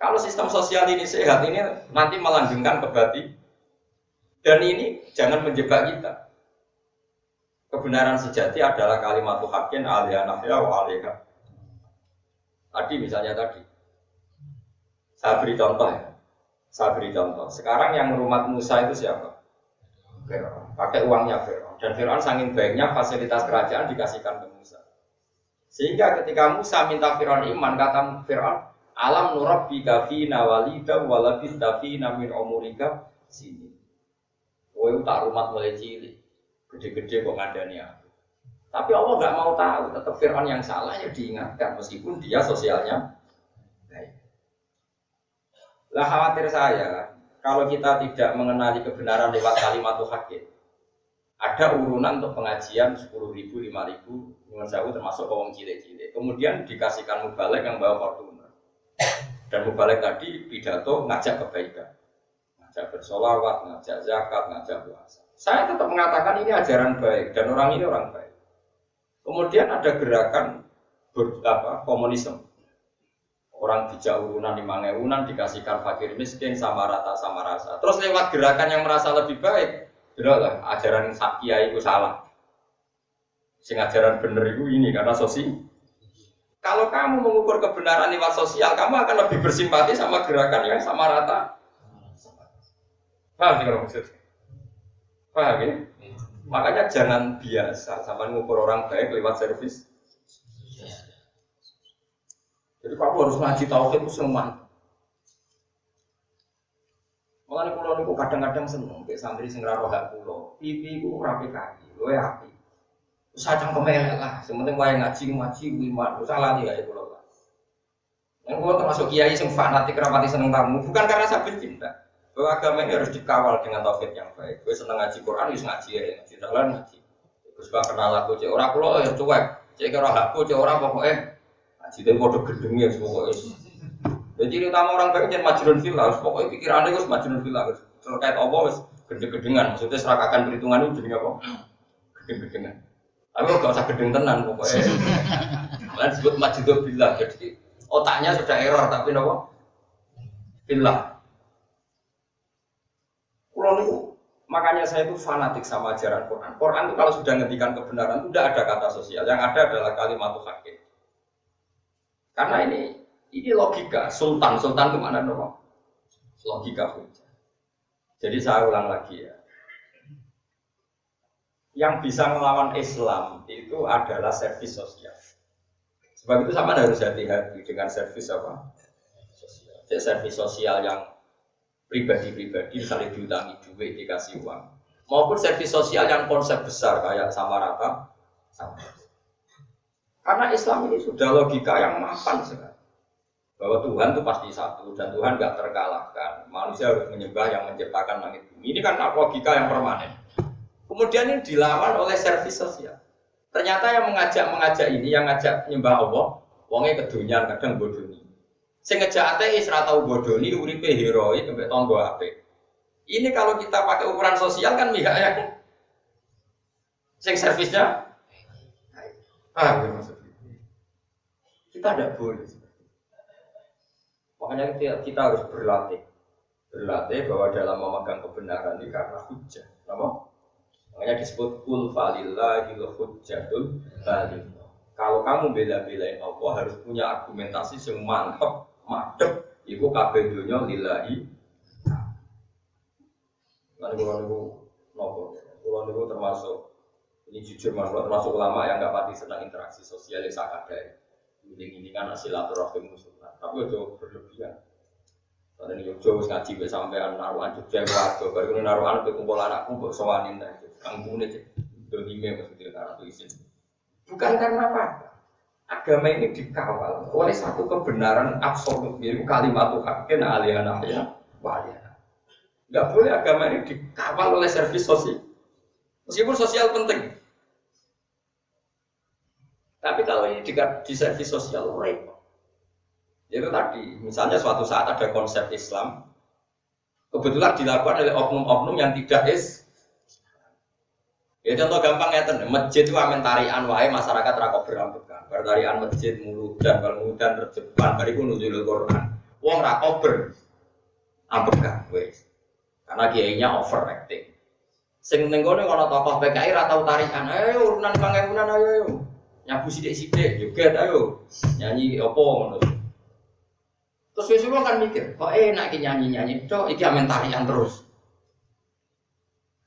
Kalau sistem sosial ini sehat, ini nanti melanggengkan kebati. Dan ini jangan menjebak kita. Kebenaran sejati adalah kalimat haqqin alaiha nahya wa alaiha. Tadi misalnya tadi. Saya beri contoh ya. Saya beri contoh. Sekarang yang merumat Musa itu siapa? Fir'aun. Pakai uangnya Fir'aun. Dan Fir'aun saking baiknya fasilitas kerajaan dikasihkan ke Musa. Sehingga ketika Musa minta Fir'aun iman, kata Fir'aun, alam nurabbika fina walida walabista fina min umurika sini. Kowe tak rumat mulai cilik. Gede-gede kok ngandani aku. Tapi Allah nggak mau tahu, tetap Fir'aun yang salah ya diingatkan meskipun dia sosialnya baik. Lah khawatir saya kalau kita tidak mengenali kebenaran lewat kalimat haqqin. Ada urunan untuk pengajian 10.000, 5.000, dengan saya termasuk kaum cilik-cilik. Kemudian dikasihkan mubalek yang bawa Fortuner. Dan mubalek tadi pidato ngajak kebaikan. Ngajak bersolawat, ngajak zakat, ngajak puasa. Saya tetap mengatakan ini ajaran baik dan orang ini orang baik. Kemudian ada gerakan komunisme. Orang dijak urunan 5.000-an dikasihkan fakir miskin sama rata sama rasa. Terus lewat gerakan yang merasa lebih baik. Jelaslah ajaran kiai itu salah. Sing ajaran bener itu ini karena kalau kamu mengukur kebenaran lewat sosial, kamu akan lebih bersimpati sama gerakan yang sama rata. Paham sih kalau maksudnya? Paham ya? Makanya jangan biasa sama mengukur orang baik lewat servis. Jadi kamu harus ngaji tauhid itu semua. Mulane kula niku kadang-kadang seneng mek santri sing ra roh hak kula. Pipi ku rapi kaki, luwe api. Wis acang kemelek lah, sing penting wae ngaji wiman, salah ya kula. Yang kula termasuk kiai sing fanatik rapati seneng tamu, bukan karena saya benci, enggak. Bahwa agama ini harus dikawal dengan tauhid yang baik. Kowe seneng ngaji Quran wis ngaji ya, ngaji dalan ngaji. Terus bak kenal aku cek ora kula ya cuek. Cek karo hakku cek ora pokoke ngaji ten padha gendenge pokoke. Jadi utama orang baik jangan majnun fillah, pokoknya pikirannya harus majnun fillah. Terkait apa wis gede-gedengan, maksudnya serakakan perhitungan itu jadi apa? Gede-gedengan. Tapi enggak usah gedeng tenan pokoknya. Malah disebut majnun fillah. Jadi otaknya sudah error tapi napa? Fillah. Kulo niku makanya saya itu fanatik sama ajaran Quran. Quran itu kalau sudah ngendikan kebenaran itu tidak ada kata sosial, yang ada adalah kalimat haqqin. Karena ini logika, sultan itu mana dong? Logika hujah. Jadi saya ulang lagi ya. Yang bisa melawan Islam itu adalah servis sosial. Sebab itu sama harus hati-hati dengan servis apa? Sosial. Jadi servis sosial yang pribadi-pribadi, misalnya diutangi duit, dikasih uang. Maupun servis sosial yang konsep besar kayak sama rata, sama. Karena Islam ini sudah logika yang mapan sekali. Bahwa Tuhan itu pasti satu dan Tuhan nggak terkalahkan. Manusia harus menyembah yang menciptakan langit bumi. Ini kan logika yang permanen. Kemudian ini dilawan oleh servis sosial. Ternyata yang mengajak ini, yang ngajak menyembah Allah, wongnya kedunian kadang bodoni. Sing ngejak ateis ra tau bodoni, uripe heroik sampai tonggo apik. Ini kalau kita pakai ukuran sosial kan mihak ya. Sing servisnya, ya maksudnya. Kita tidak boleh. Makanya kita harus berlatih bahwa dalam memegang kebenaran ini karena hujah. Apa? Makanya disebut kul falillahil hujjatul baligh. Kalau kamu bela-belain Allah harus punya argumentasi yang mantap, madep, iku kabeh donya lillahi. Lan kula niku termasuk ini jujur termasuk ulama yang enggak pati senang interaksi sosial yang sangat baik. Ini kan silaturahim musuh. Tapi itu berlebihan. Pada ini Yogyo ngaji sampean naruhan Jogja keluarga. Baru ini naruhan kumpul anakku buat sowanin aja. Kampungnya aja. Dolime maksudnya karena tulisin. Bukan karena apa? Agama ini dikawal oleh satu kebenaran absolut. Yaitu kalimat haqqin alaiha nahya wa alaiha. Enggak boleh agama ini dikawal oleh servis sosial. Meskipun sosial penting. Tapi kalau ini di servis sosial repot. Itu tadi, misalnya suatu saat ada konsep Islam, kebetulan dilakukan oleh oknum-oknum yang tidak Ya contoh gampang ya, masjid itu amen tarian wae masyarakat ra kober ambekan. Bar tarian masjid muludan, bal muludan terjepan bariku nuzulul Quran. Wong ra kober ambekan wis. Karena kiainya overacting. Sing ning kono ana tokoh PKI ra tau tarian. Ayo urunan pangepunan ayo. Nyabu sithik-sithik joget ayo. Nyanyi opo ngono. Terus wis kan mikir, kok enak iki nyanyi-nyanyi tok iki amen tarian terus.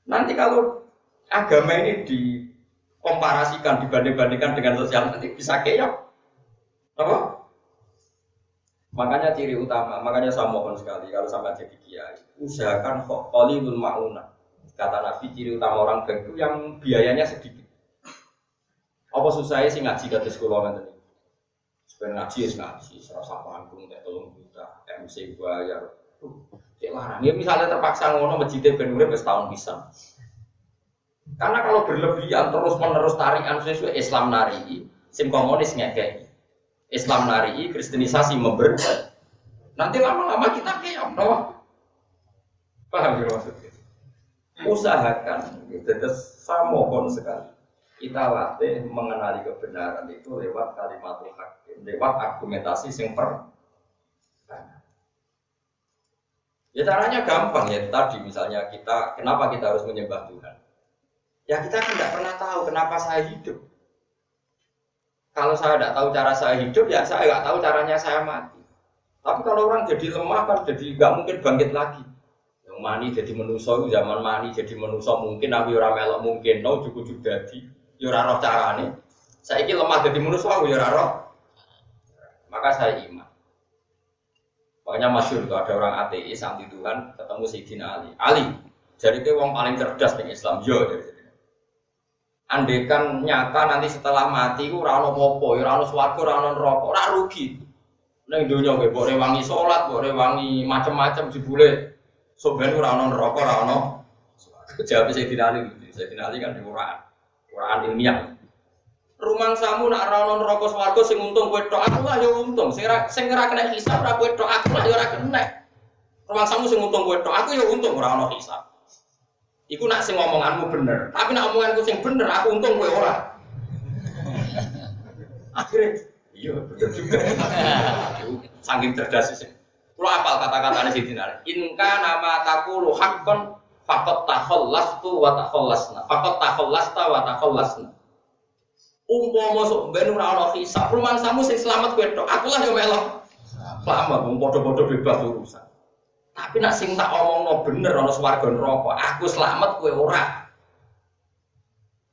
Nanti kalau agama ini dikomparasikan, dibanding-bandingkan dengan sosial nanti bisa keok. Apa? Makanya ciri utama, makanya saya mohon sekali kalau sampai jadi kiai, usahakan qalilul mauna. Kata Nabi ciri utama orang baik itu yang biayanya sedikit. Apa susahnya sih ngaji kata sekolah nanti? Sebenarnya ngaji ya ngaji, serasa panggung, kayak 3 juta, MC bayar. Cek larang. Ya misalnya terpaksa ngono masjidnya ben urip setahun bisa. Karena kalau berlebihan terus-menerus tarian sesuai Islam nari, sim komunis ngekei. Islam nari, kristenisasi membersih. Nanti lama-lama kita keok, no? Paham ya maksudnya? Usahakan, terus saya mohon sekali. Kita latih mengenali kebenaran itu lewat kalimatul haq, lewat argumentasi yang ya caranya gampang ya tadi misalnya kita kenapa kita harus menyembah Tuhan? Ya kita kan tidak pernah tahu kenapa saya hidup. Kalau saya tidak tahu cara saya hidup ya saya nggak tahu caranya saya mati. Tapi kalau orang jadi lemah kan jadi nggak mungkin bangkit lagi. Yang mani jadi manusia zaman mani jadi manusia mungkin tapi orang melok mungkin no cukup jadi ora roh carane. Saiki lemah dadi manusa aku ya ora roh. Maka saya iman. Makanya masyhur itu ada orang ateis anti Tuhan ketemu Sayyidina Ali. Ali, jadi itu wong paling cerdas di Islam yo jadi. Andekan nyata nanti setelah mati ku ora ono apa-apa, ora ono swarga, ora ono neraka, ora rugi. Ning donya kowe mbok rewangi salat, mbok rewangi macam-macam jebule. Soben ora ono neraka, ora ono. Jawab Sayyidina Ali. Sayyidina Ali kan di Quran ilmiah. Rumangsamu nak ora ono neraka swarga sing untung kowe tok, aku lah yo untung. Sing ora kena hisab ora kowe tok, aku lah yo ora kena. Rumangsamu sing untung kowe tok, aku yo untung ora ono hisab. Iku nak sing ngomonganmu bener, tapi nak omonganku sing bener aku untung kowe ora. Akhirnya iya bener juga. Saking cerdas sih. Kulo apal kata-katane Sayyidina Ali. In kana ma taqulu haqqan faqad takhallastu wa takhallasna. Faqad takhallasta wa takhallasna. Umpama sok ben ora ana hisab, rumangsamu sing slamet kowe tok. Aku lah yo melok. Selamat wong padha-padha bebas urusan. Tapi nak sing tak omongno bener ana swarga neraka, aku slamet kowe ora.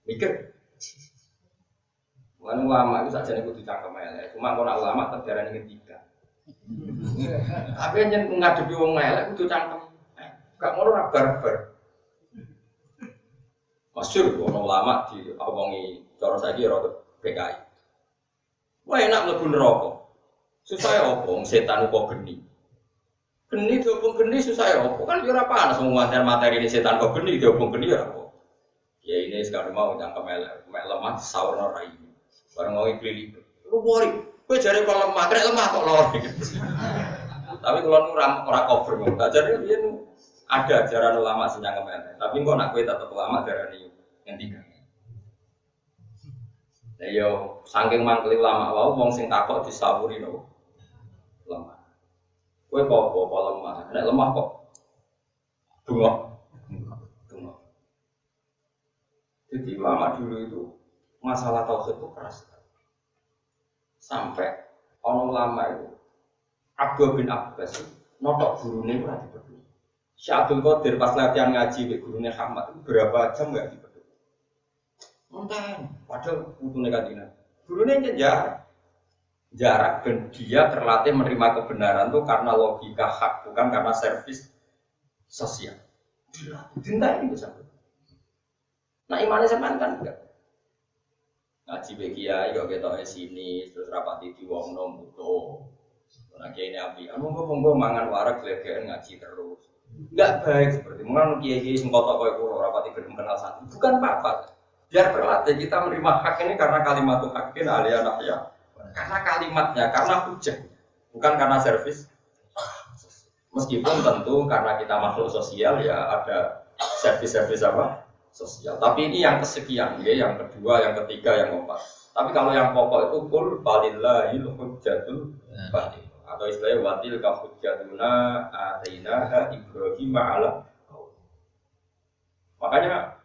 Mikir. Lan ulama itu sajane kudu cangkem elek. Cuma kok nak ulama terjarane ngendika. Tapi yen ngadepi wong elek kudu cangkem. Gak ngono ora barbar. Masyhur ana ulama diomongi cara saiki rada PKI. Wah enak mlebu neraka. Susah ya opo setan kok geni. Geni diobong geni susah ya opo kan yo ora panas wong materi ini setan kok geni diobong geni ya opo. Ya ini sekarang mau cangkem elek, mek lemah disaurno rai. Bareng mau ikli lu wori, kowe jare kok lemah, krek lemah kok lor. Tapi kalau ora cover kok. Tak jare yen ada ajaran ulama sing cangkem elek, tapi kok nak kowe tetep ulama darani ngendikan. Lah yo saking mangkeli ulama wau wong sing takok disawuri no. Lemah. Kowe apa lemah? Nek lemah kok bengok. Jadi ulama dulu itu masalah tauhid itu keras. Sampai orang ulama itu Abdul bin Abbas notok gurune ora dipeduli. Syekh Abdul Qadir pas latihan ngaji be gurune Hamad itu berapa jam enggak dipeduli. Monten, padahal putune kanjeng. Gurune jarak dan dia terlatih menerima kebenaran itu karena logika hak bukan karena servis sosial. Dinta ini bisa. Nah imannya sampean kan enggak. Ngaji be kiai kok ketoke sini terus rapati diwongno muto. Nah kiai nabi, monggo mangan warak glegeken ngaji terus. Enggak baik seperti mengan kiai-kiai sing kotok koyo kula rapati gelem kenal santri. Bukan apa-apa. Biar terlatih kita menerima hak ini karena kalimat hakin aliyah ya. Karena kalimatnya, karena hujah. Bukan karena servis. Meskipun tentu karena kita makhluk sosial ya ada servis-servis apa? sosial. Tapi ini yang kesekian, ya, yang kedua, yang ketiga, yang keempat. Tapi kalau yang pokok itu kul falillahil hujjatul baligh atau istilahnya watil ka hujjatuna atainaha Ibrahim ala. Makanya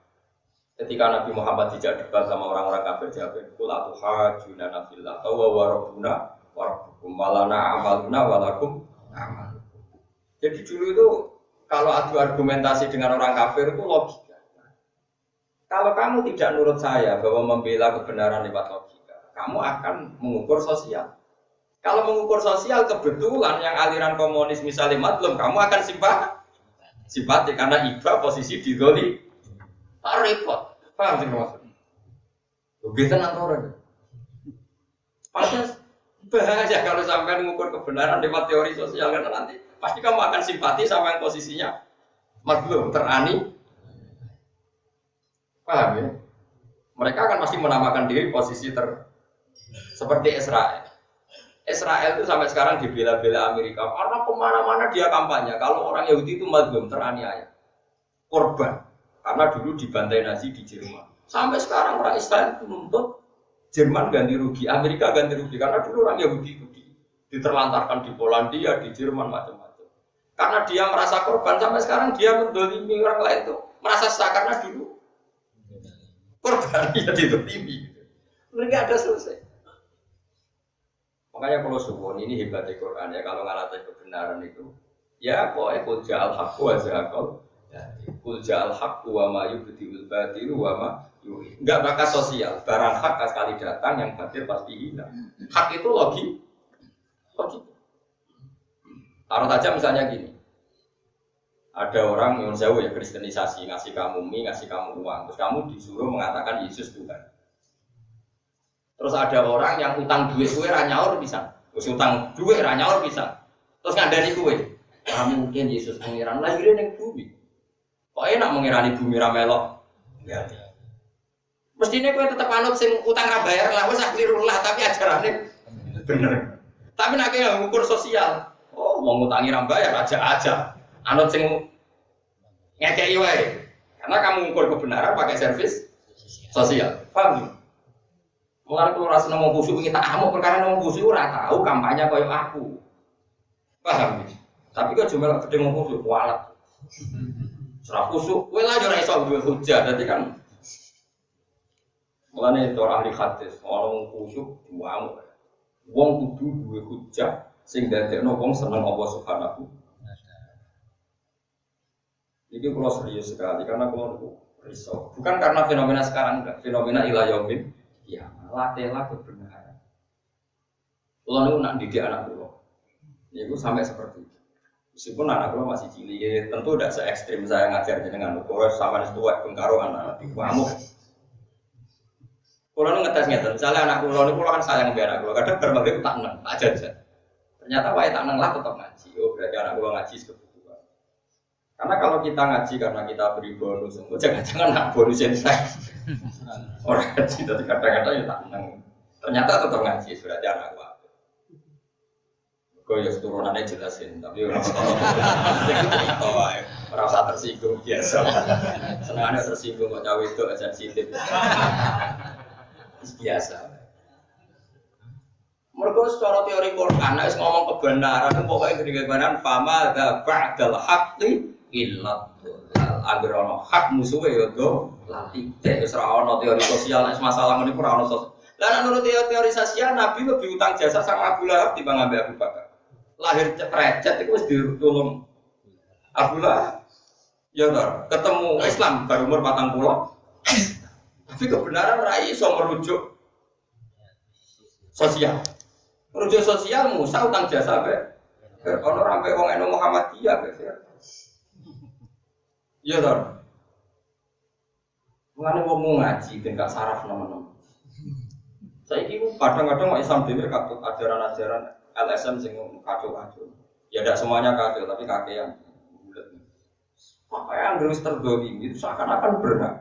ketika Nabi Muhammad tidak debat sama orang-orang kafir jawab kul atuhajuna fillah atau wa rabbuna wa rabbukum walana amaluna walakum amal. Jadi dulu itu kalau adu argumentasi dengan orang kafir itu logika. Kalau kamu tidak nurut saya bahwa membela kebenaran lewat logika, kamu akan mengukur sosial. Kalau mengukur sosial kebetulan yang aliran komunis misalnya madlum, kamu akan simpati karena iba posisi di doli. Repot, paham sih maksudnya? Lebih tenang orang. Padahal bahaya kalau sampai mengukur kebenaran lewat teori sosial karena nanti pasti kamu akan simpati sama yang posisinya madlum, terani. Paham ya? Mereka akan pasti menamakan diri posisi seperti Israel. Israel itu sampai sekarang dibela-bela Amerika karena kemana-mana dia kampanye. Kalau orang Yahudi itu madlum, teraniaya, korban. Karena dulu dibantai Nazi di Jerman. Sampai sekarang orang Israel itu menuntut Jerman ganti rugi, Amerika ganti rugi. Karena dulu orang Yahudi itu diterlantarkan di Polandia, di Jerman, macam-macam. Karena dia merasa korban, sampai sekarang dia mendolimi orang lain itu merasa sah karena dulu korban dia didolimi. Mereka ada selesai. Makanya kalau suwon ini hebatnya Quran ya, kalau ngalahin kebenaran itu ya pokoknya kul ja'al haqqu wa zahaqal kul ja'al haqqu wa ma yubdiul batilu wa ma yuhyi. Enggak bakas sosial, barang hak sekali datang yang batil pasti hilang. Hak itu logik. Taruh saja misalnya gini, ada orang yang jauh ya kristenisasi, ngasih kamu mie, ngasih kamu uang, terus kamu disuruh mengatakan Yesus Tuhan. Terus ada orang yang utang duit kue ranyaur bisa, terus utang duit ranyaur bisa, terus ngandani kue. Mungkin Yesus pengiran lahirin yang bumi. Kok enak mengirani bumi ramelok? Ya. Mestinya kue tetap anut sing utang rabayar lah, wes akhirullah tapi ajarannya bener. Tapi nak kaya ngukur sosial, oh mau ngutangi rambayar aja, anut sing ngekei wae. Karena kamu ngukur kebenaran pakai servis sosial, paham? Mulai kalau rasa ngomong khusyuk kita amuk perkara ngomong khusyuk ora tahu kampanye koyo aku. Paham? Tapi kok cuma gede ngomong khusyuk walat. Serah khusyuk, kowe lah yo ora iso duwe hujah, dadi kan mulane itu ahli hadis, ngomong khusyuk amuk. Wong kudu duwe hujah sing dadekno wong seneng Allah Subhanahu wa taala. Iki kula serius sekali karena kula risau. Bukan karena fenomena sekarang enggak, fenomena ila yaumil ya, latihlah kebenaran. Kalau niku nak didik anak kula, niku sampai seperti itu. Meskipun anak kula masih cilik, ya, tentu tidak se ekstrim saya ngajar jenengan. Kalau sama nih tua pengkaro anak kamu. Kalau nu ngetes ngeten, misalnya anak kula niku kan sayang mbek anak kula, kadang berbagai tak neng, tak ajar. Ternyata wae tak neng lah tetap ngaji. Oh berarti anak kula ngaji kebutuhan. Karena kalau kita ngaji karena kita beri bonus, jangan-jangan nak bonus yang orang ngaji, tapi kadang-kadang ya tak menang. Ternyata tetap ngaji, berarti anak gua. Kau ya turunannya jelasin, tapi orang merasa tersinggung biasa. Senangnya tersinggung, kok cawe itu sensitif. Biasa. Mereka secara teori Quran, ngomong kebenaran, pokoknya kebenaran, fama da ba'dal haqqi illa agar ono hak musuhe yo do lati wis ora ono teori sosial nek masalah ngene ora ono sosial. Lah menurut teori sosial Nabi lebih utang jasa sama Abu Lahab timbang ambek Abu Bakar. Lahir cecet iku wis ditulung Abu Lahab. Ya ora, ketemu Islam baru umur 40. Tapi kebenaran ora iso merujuk sosial. Merujuk sosial Musa utang jasa ambek ono sampai wong eno Muhammadiyah guys ya. Iya toh. Mulane wong ngaji ben gak saraf nemen-nemen. Saiki ku kadang-kadang mak Islam dhewe katut ajaran-ajaran LSM sing kacau-kacau. Ya ndak semuanya kacau tapi kakean bulet. Pakai anggere terdolimi itu seakan-akan berhak.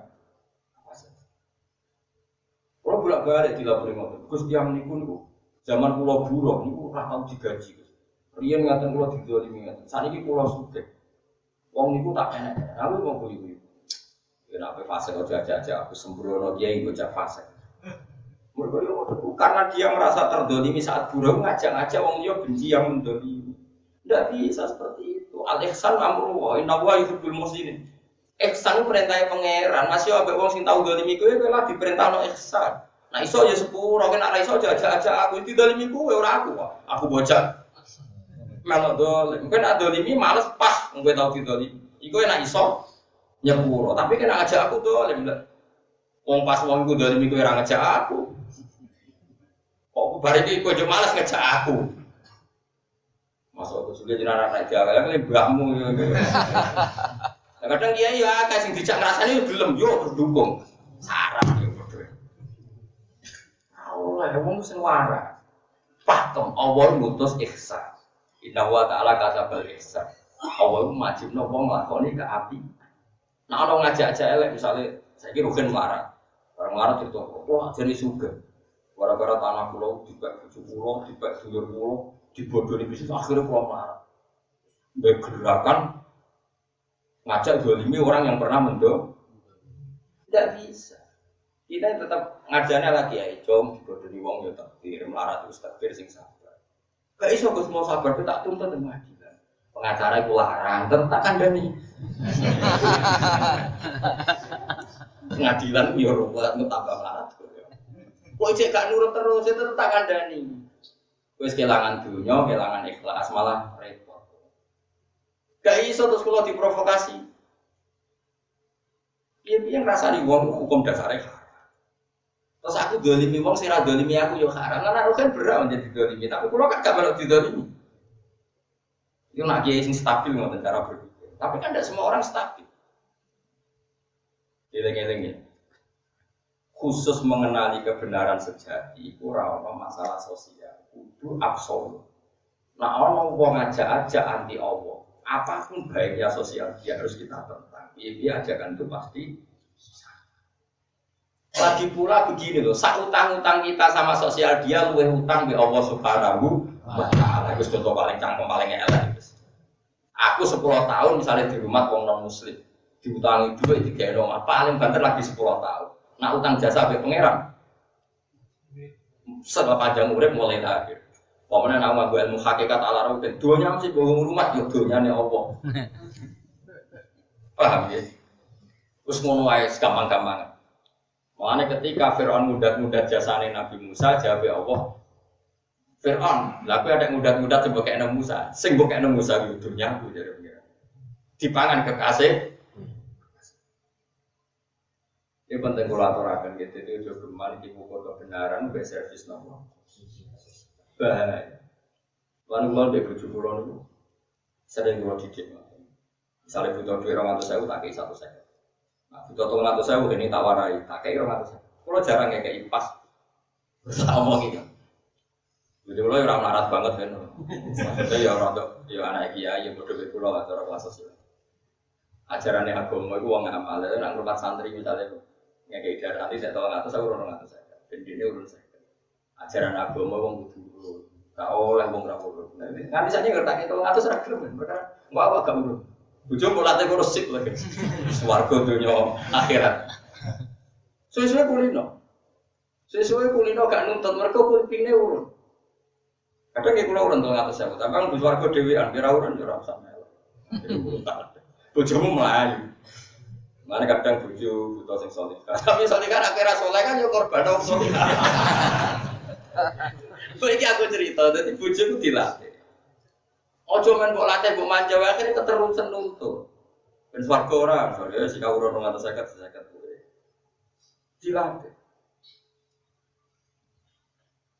Kalau bolak-balik dilapori ngoten. Gus tiyang niku zaman kula buruh niku ora tau digaji. Riyen ngaten kula didolimi ngaten. Saniki kula sugih. Wong niku tak enak. Aku mau guyu-guyu. Kenapa fase aja aku sembrono kiai bocah fase. Karena dia merasa terdolimi saat buruk ngajak-ngajak wong liya benci yang mendolimi. Tidak bisa seperti itu. Al-ihsan amru inna wa yuhibbul muhsinin. Ihsan perintahnya pangeran, masih ambek wong sing tau dolimi kowe lah diperintahno ihsan. Nah iso ya sepuro, nek ora iso aja aku didolimi kowe ora aku. Aku bocah. Melok dolim. Mungkin dolimi males pas kowe tau didolimi. Iku enak iso nyepuro, tapi kena ngajak aku dolim. Wong pas wong iku dolimi kowe ora ngajak aku. Kok bar iki kowe males ngajak aku. Masuk aku sudah jenara anak jaga, yang mbahmu. Kadang kiai ya, kayak sing dijak ngrasani gelem yo berdukung. Sarap yo padha. Allah, wong sing waras. Pakem Allah ngutus ihsan. Inna wa ta'ala katabal ihsan. Allah majibno wong nglakoni kaapi. Nah ono ngajak-ajak elek misale saiki rugen melarat. Orang melarat cerita, wah jane sugih. Gara-gara tanah pulau dibek bojo pulau, dibek dulur pulau, dibodohi bisnis akhirnya pulau melarat. Mbek gerakan ngajak dolimi orang yang pernah mendo, tidak bisa. Kita tetap ngajarnya lagi ya, com dibodohi wong ya takdir, melarat itu takdir sing sabar. Gak iso Gus mau sabar, kita tak tuntut dengan pengadilan. Pengacara itu larang, tak kandani. Pengadilan ya ruwet, tambah melarat. Kok cek gak nurut terus, itu tak kandani. Wis kehilangan dunia, kehilangan ikhlas, malah repot. Gak iso terus kalau diprovokasi. Piye-piye ngrasani wong hukum dasare haram. Terus aku dolimi wong sira dolimi aku yo haram. Lan aku kan berat menjadi dolimi, tapi kula kan gak melok didolimi. Itu nak kiai sing stabil ngoten cara berpikir. Tapi kan tidak semua orang stabil. Eling-eling ya. Khusus mengenali kebenaran sejati itu ora ono masalah sosial, kudu absolut. Nah, ono wong ngajak-ajak anti Allah. Apapun baiknya sosial dia harus kita tentang. Dia ajakan itu pasti. Lagi pula begini loh, sak utang-utang kita sama sosial dia luwih utang di Allah Subhanahu wa taala. Itu contoh paling cangkem paling elek. Aku 10 tahun misalnya di rumah wong non muslim, diutangi duit dikene omah paling banter lagi 10 tahun. Nah utang jasa be pangeran. Sebab panjang urip mulai akhir. Pokoknya nama gue ilmu hakikat ala roh dan duanya mesti bohong rumah yo dunyane Allah. Paham ya? Terus ngono wae gampang-gampang. Makanya ketika Fir'aun mudat-mudat jasane Nabi Musa jawab Allah. Fir'aun, lha kowe ada mudat-mudat coba kaya Musa. Sing mbok kaya Musa yo dunyaku jare pengiran. Dipangan kekasih. Ini penting kolaborasi gitu. Itu juga kembali di buku kebenaran be servis nomor. Bahaya. Lalu dia bujuk pulau itu sering gua didik. Misalnya butuh duit 200.000 tak kei 1 second. Nah butuh 200.000 ini tak warai tak kei 200.000. Kalau jarang kayak pas sama gitu. Jadi pulau orang melarat banget kan. Maksudnya ya orang tuh ya anak kiai yang bodoh pulau atau orang kelas sosial. Ajarannya agama itu uang amal. Lalu nak rumah santri misalnya kayak idar nanti saya tahu 200 saya urun 200 saya. Dan ini urun saya. Ajaran agama wong kudu gak oleh wong ra urun. Nanti saja ngerti itu ngatus ra gelem perkara mau gak urun. Bojo kok late kok resik lagi. Swarga donya akhirat. Suwe-suwe kulino. Suwe-suwe kulino gak nuntut mergo kupinge urun. Kadang iki kula urun 200.000, tapi kan swarga dhewean kira urun yo ora usah melok. Bojomu mlayu. Mana kadang bojo buta sing saleh. Tapi saleh kan akhirnya saleh kan yo korban wong saleh. Iki aku cerita, dadi bojoku dilatih. Ojo men mbok latih mbok manja wae akhire keterusan nuntut. Ben swarga ora, soalnya sik urun 250 kowe. Dilatih.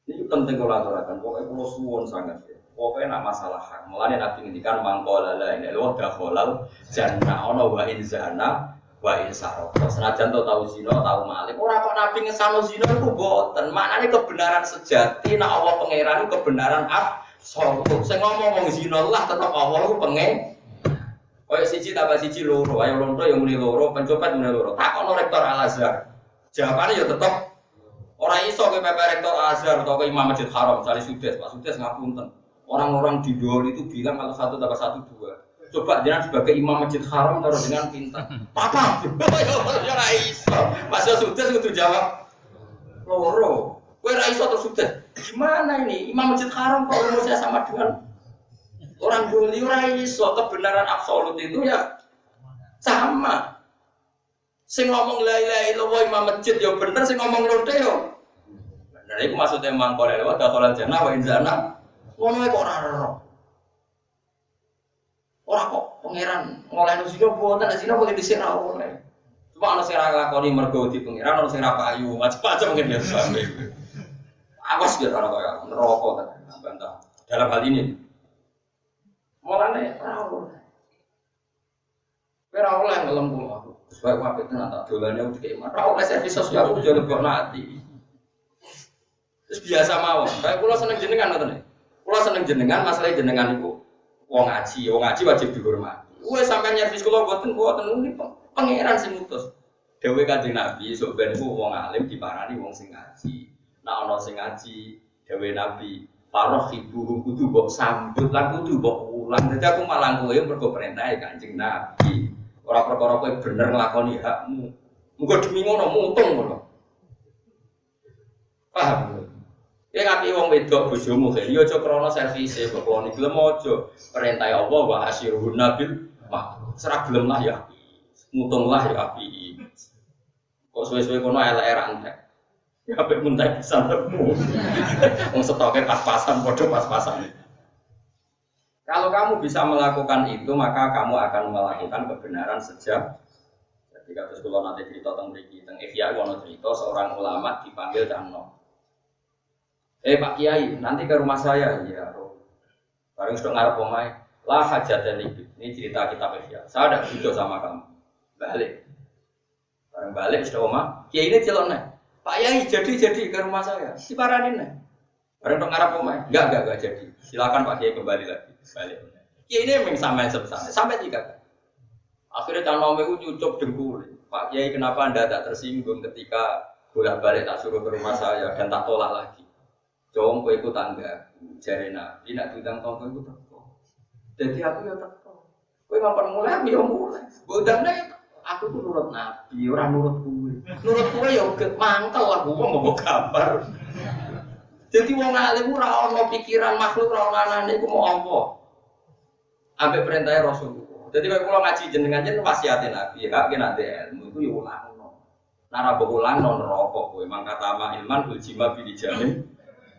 Ini penting kalau aturakan, pokoknya kalau suwon sangat ya. Pokoknya nak masalah hak. Mulanya Nabi ngendikan mangkola la ini loh dakholal jannah ono wa in zana wa in sarok. Senajan tahu zina, tahu malik. Ora kok Nabi ngesano zina iku mboten. Maknane kebenaran sejati nak Allah pangeran itu kebenaran absolut. Sing ngomong zina lah tetep Allah ku pengen. Kaya siji tambah siji loro, ayo lontro yang muni loro, pencopet muni loro. Takono rektor Al-Azhar. Jawabane ya tetep ora iso ke PP rektor Al-Azhar atau ke Imam Masjid Haram, cari Sudes, Pak Sudes ngapunten. Orang-orang di Dol itu bilang kalau 1 tambah 1 2. Coba jangan sebagai imam masjid haram taruh dengan pintar. Papa, ya ra iso. Mas sudah kudu jawab. Loro. Kowe ra iso terus sudah. Gimana ini? Imam masjid haram kok rumusnya sama dengan orang duli ora iso. Kebenaran absolut itu ya sama. Sing ngomong la ilaha illallah imam masjid ya bener, sing ngomong lonte yo. Bener iku maksudnya mangkol lewat dakhalal jannah wa inzana. Ngono kok ora ora. Ora kok pangeran ngolehno zina boten zina boleh dhisik ra oleh. Cuma ana sing ra lakoni mergo di pangeran, ana sing ra payu, macam-macam mungkin ya sampe. Awas ya ora kaya neraka ta bantah. Dalam hal ini. Mulane ra oleh. Ora oleh ngelem kula. Sebab wae tenan tak dolane udah kayak ora oleh servis sosial aku jare kok nanti. Terus biasa mawon. Kayak kula seneng jenengan ngoten. Kula seneng jenengan, masalah jenengan iku wong ngaji wajib dihormati. Wes sampean nyervis kula mboten ini pangeran sing ngutus. Dewe Kanjeng Nabi sok ben ku wong alim diparani wong sing ngaji. Nek ana sing ngaji, dewe Nabi paroh ibu kudu mbok sambut lan kudu mbok ulang. Dadi aku malah kowe mergo perintahe Kanjeng Nabi. Ora perkara kowe bener nglakoni hakmu. Muga demi ngono mutung ngono. Paham? Ya ngapi wong wedok bojomu kene ya aja krana servise kok kloni gelem aja perintah Allah wa asyirun nabil serah gelem lah ya mutung lah ya api kok suwe-suwe kono elek ra entek ya apik muntek pisan temu wong stoke pas-pasan padha pas-pasan. Kalau kamu bisa melakukan itu maka kamu akan melakukan kebenaran sejak ketika terus kula nanti cerita tentang mriki teng Ihya ono cerita seorang ulama dipanggil Cangno. Pak Kiai, nanti ke rumah saya, ya. Bareng sudah ngarep omahe, lah hajat dan ini cerita kitab Ihya. Saya ada video sama kamu, balik. Bareng balik sudah omah, Kiai ini celoknya. Pak Kiai jadi ke rumah saya, si paranin nih. Bareng sudah ngarep omahe, enggak jadi. Silakan Pak Kiai kembali lagi, balik. Kiai ini memang sampai 3 kali. Akhirnya Cangnom itu cucuk dengkul. Pak Kiai kenapa Anda tak tersinggung ketika bolak-balik tak suruh ke rumah saya dan tak tolak lagi? Jom kowe iku tangga, jare Nabi nak diundang tonggo iku teko. Dadi aku ya teko. Kowe ngapain mulai aku ya mulai. Bodane aku ku nurut Nabi, ora nurut kowe. Nurut kowe ya mangkel aku wong mbok gambar. Dadi wong alim ora ono pikiran makhluk ora ono anane iku mau apa. Ambek perintahe Rasulullah. Dadi kowe kula ngaji jenengan yen wasiate Nabi, hak ki nek ilmu iku ya ulangno. Nara mbok ulangno neraka kowe mangkatama ilman uljima bil jamin.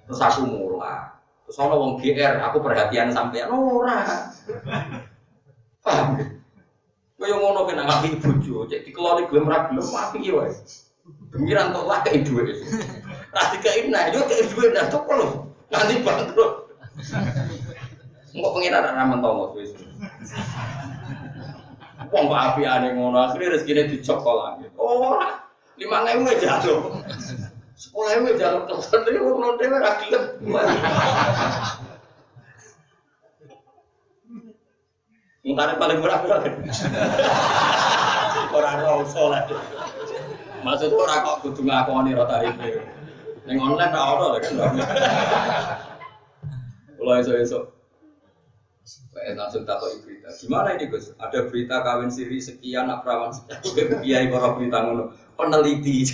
Terus aku mulai, terus ono wong GR, aku perhatian sampean ora. Paham ya? Kaya ngono kena ngapi bojo, cek dikeloni gelem ra gelem apike wae. Demiran tok lah kei dhuwit. Ra dikei nah, yo kei dhuwit dah tok lho. Nanti bangkrut. Engko pengen ra mentongo wis. Wong kok apiane ngono, akhire rezekine dicokol lagi. Ora. 5.000 jatuh. 10.000 jalur telepon itu belum dewe rakyat. Mungkin paling murah berapa? Orang rosol lah. Maksudnya orang kok kudu ngakoni rota itu. Yang online tak ada kan? Kalau esok. Langsung takut berita. Gimana ini Gus? Ada berita kawin siri sekian, perawan sekian. Kiai para berita ngono. Peneliti.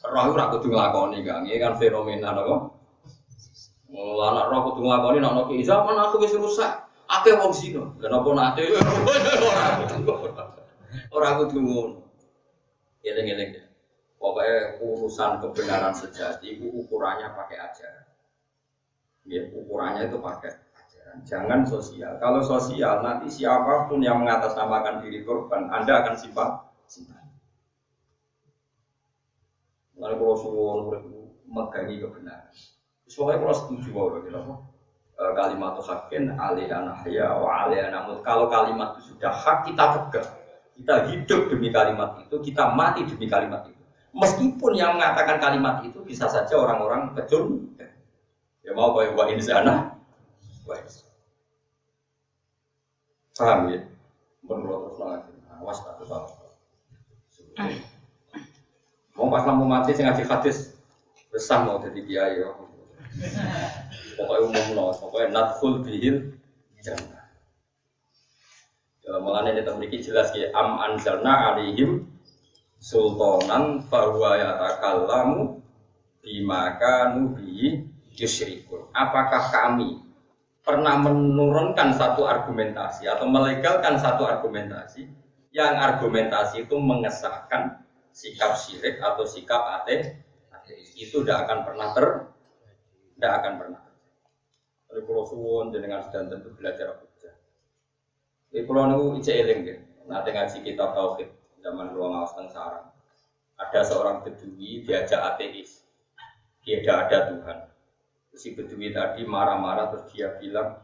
Roh ora kudu nglakoni Kang, iki kan fenomena napa? Mula anak roh kudu nglakoni nek ana ki zaman aku wis rusak, akeh wong zina. Lha napa nate ora kudu ngono. Eling-eling ya. Pokoke urusan kebenaran sejati itu ukurannya pakai ajaran. Ya, ukurannya itu pakai ajaran. Jangan sosial. Kalau sosial nanti siapapun yang mengatasnamakan diri korban, Anda akan simpati. Lalu kalau suwon megangi kebenaran. Soalnya kalau setuju bahwa kalimat hakin alihana haya wa alihana mut. Kalau kalimat itu sudah hak kita pegang, kita hidup demi kalimat itu, kita mati demi kalimat itu. Meskipun yang mengatakan kalimat itu bisa saja orang-orang kecil, ya mau bawa ini sana, paham ya? Menurut lagi, awas tak salah. Mau pas lampu mati saya ngaji hadis besar mau jadi kiai. Pokoknya umum loh, pokoknya nadkhul bihil jannah. Mulane kita memiliki jelas ya am anzalna alaihim sultanan fahuwa yatakallamu bima kanu bihi yusyrikun. Apakah kami pernah menurunkan satu argumentasi atau melegalkan satu argumentasi yang argumentasi itu mengesahkan sikap syirik atau sikap ateis? Itu tidak akan pernah tidak akan pernah. Jadi kalau suwon jenengan sedang tentu belajar hujjah. Di pulau nu ije eling nggih. Nate ngaji kitab tauhid zaman ruang awas teng sarang. Ada seorang bedui diajak ateis. Dia tidak ada Tuhan. Terus si bedui tadi marah-marah terus dia bilang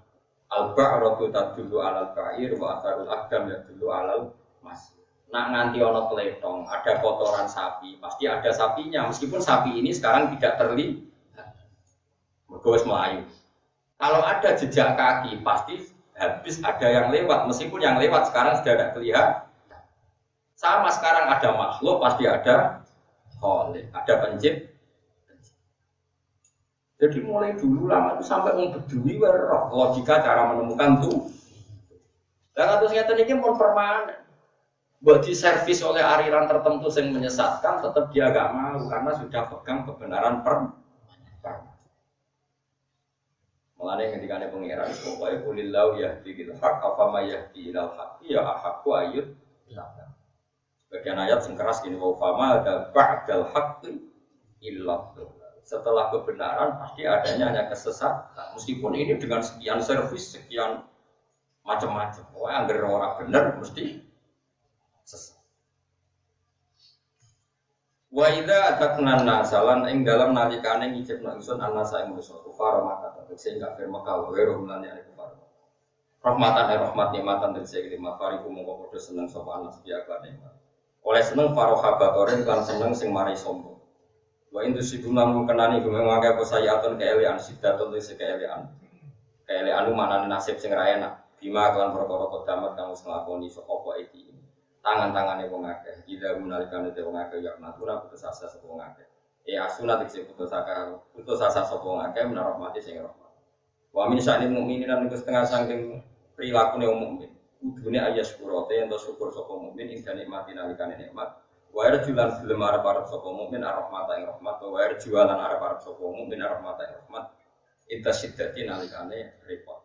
al-ba'ratu tadullu 'alal ba'ir wa atharul aqdam yadullu 'alal masjid. Nak nganti ono pletong, ada kotoran sapi, pasti ada sapinya. Meskipun sapi ini sekarang tidak terlihat. Mergo wis melayu. Kalau ada jejak kaki, pasti habis ada yang lewat. Meskipun yang lewat sekarang sudah tidak terlihat. Sama sekarang ada makhluk, pasti ada khalik, ada pencipta. Jadi mulai dulu lama itu sampai membedui logika cara menemukan tuh. Dan atus ngeten iki pun permanen. Buat diservis oleh aliran tertentu yang menyesatkan, tetap dia agak mau karena sudah pegang kebenaran Mulane ketika ada pengiran, pokoknya kulillahu yahdi bil haq afama yahdi ilal haqqi ya ahqqu ayyud. Bagian ayat sing keras gini wa fama ada ba'dal haqqi illa. Setelah kebenaran pasti adanya hanya kesesatan. Meskipun ini dengan sekian servis, sekian macam-macam. Oh, angger ora bener mesti sesat. Wa idza atakna nasalan ing dalam nalikane ngicipna ingsun anasa ing manusa kufar maka sehingga firman kau weru lan ya kufar. Rahmatan rahmat nikmatan dan segala mafariku mongko padha seneng sapa anas biaka nikmat. Oleh seneng farohabatoren lan seneng sing mari sombong. Wa indu sibunam kenani gumeng apa sayatun keelian sidatun wis keelian. Keelian manane nasib sing ra enak. Bima kelan perkara kodamat kang wis nglakoni sapa iki. Tangan-tangane wong akeh, ida gunalikane wong akeh ya natura putus asa sapa wong akeh. Asuna dikse putus asa sapa wong akeh menawa rahmati sing rahmat. Wa min sa'il mukminin lan setengah saking prilakune wong mukmin. Kudune ayyasyurote ento syukur sapa mukmin ing nikmati nalikane nikmat. Wa arjulan gelem arep-arep sapa mukmin rahmata ing rahmat, wa arjulan arep-arep sapa mukmin rahmata ing rahmat. Intasiddati nalikane repot.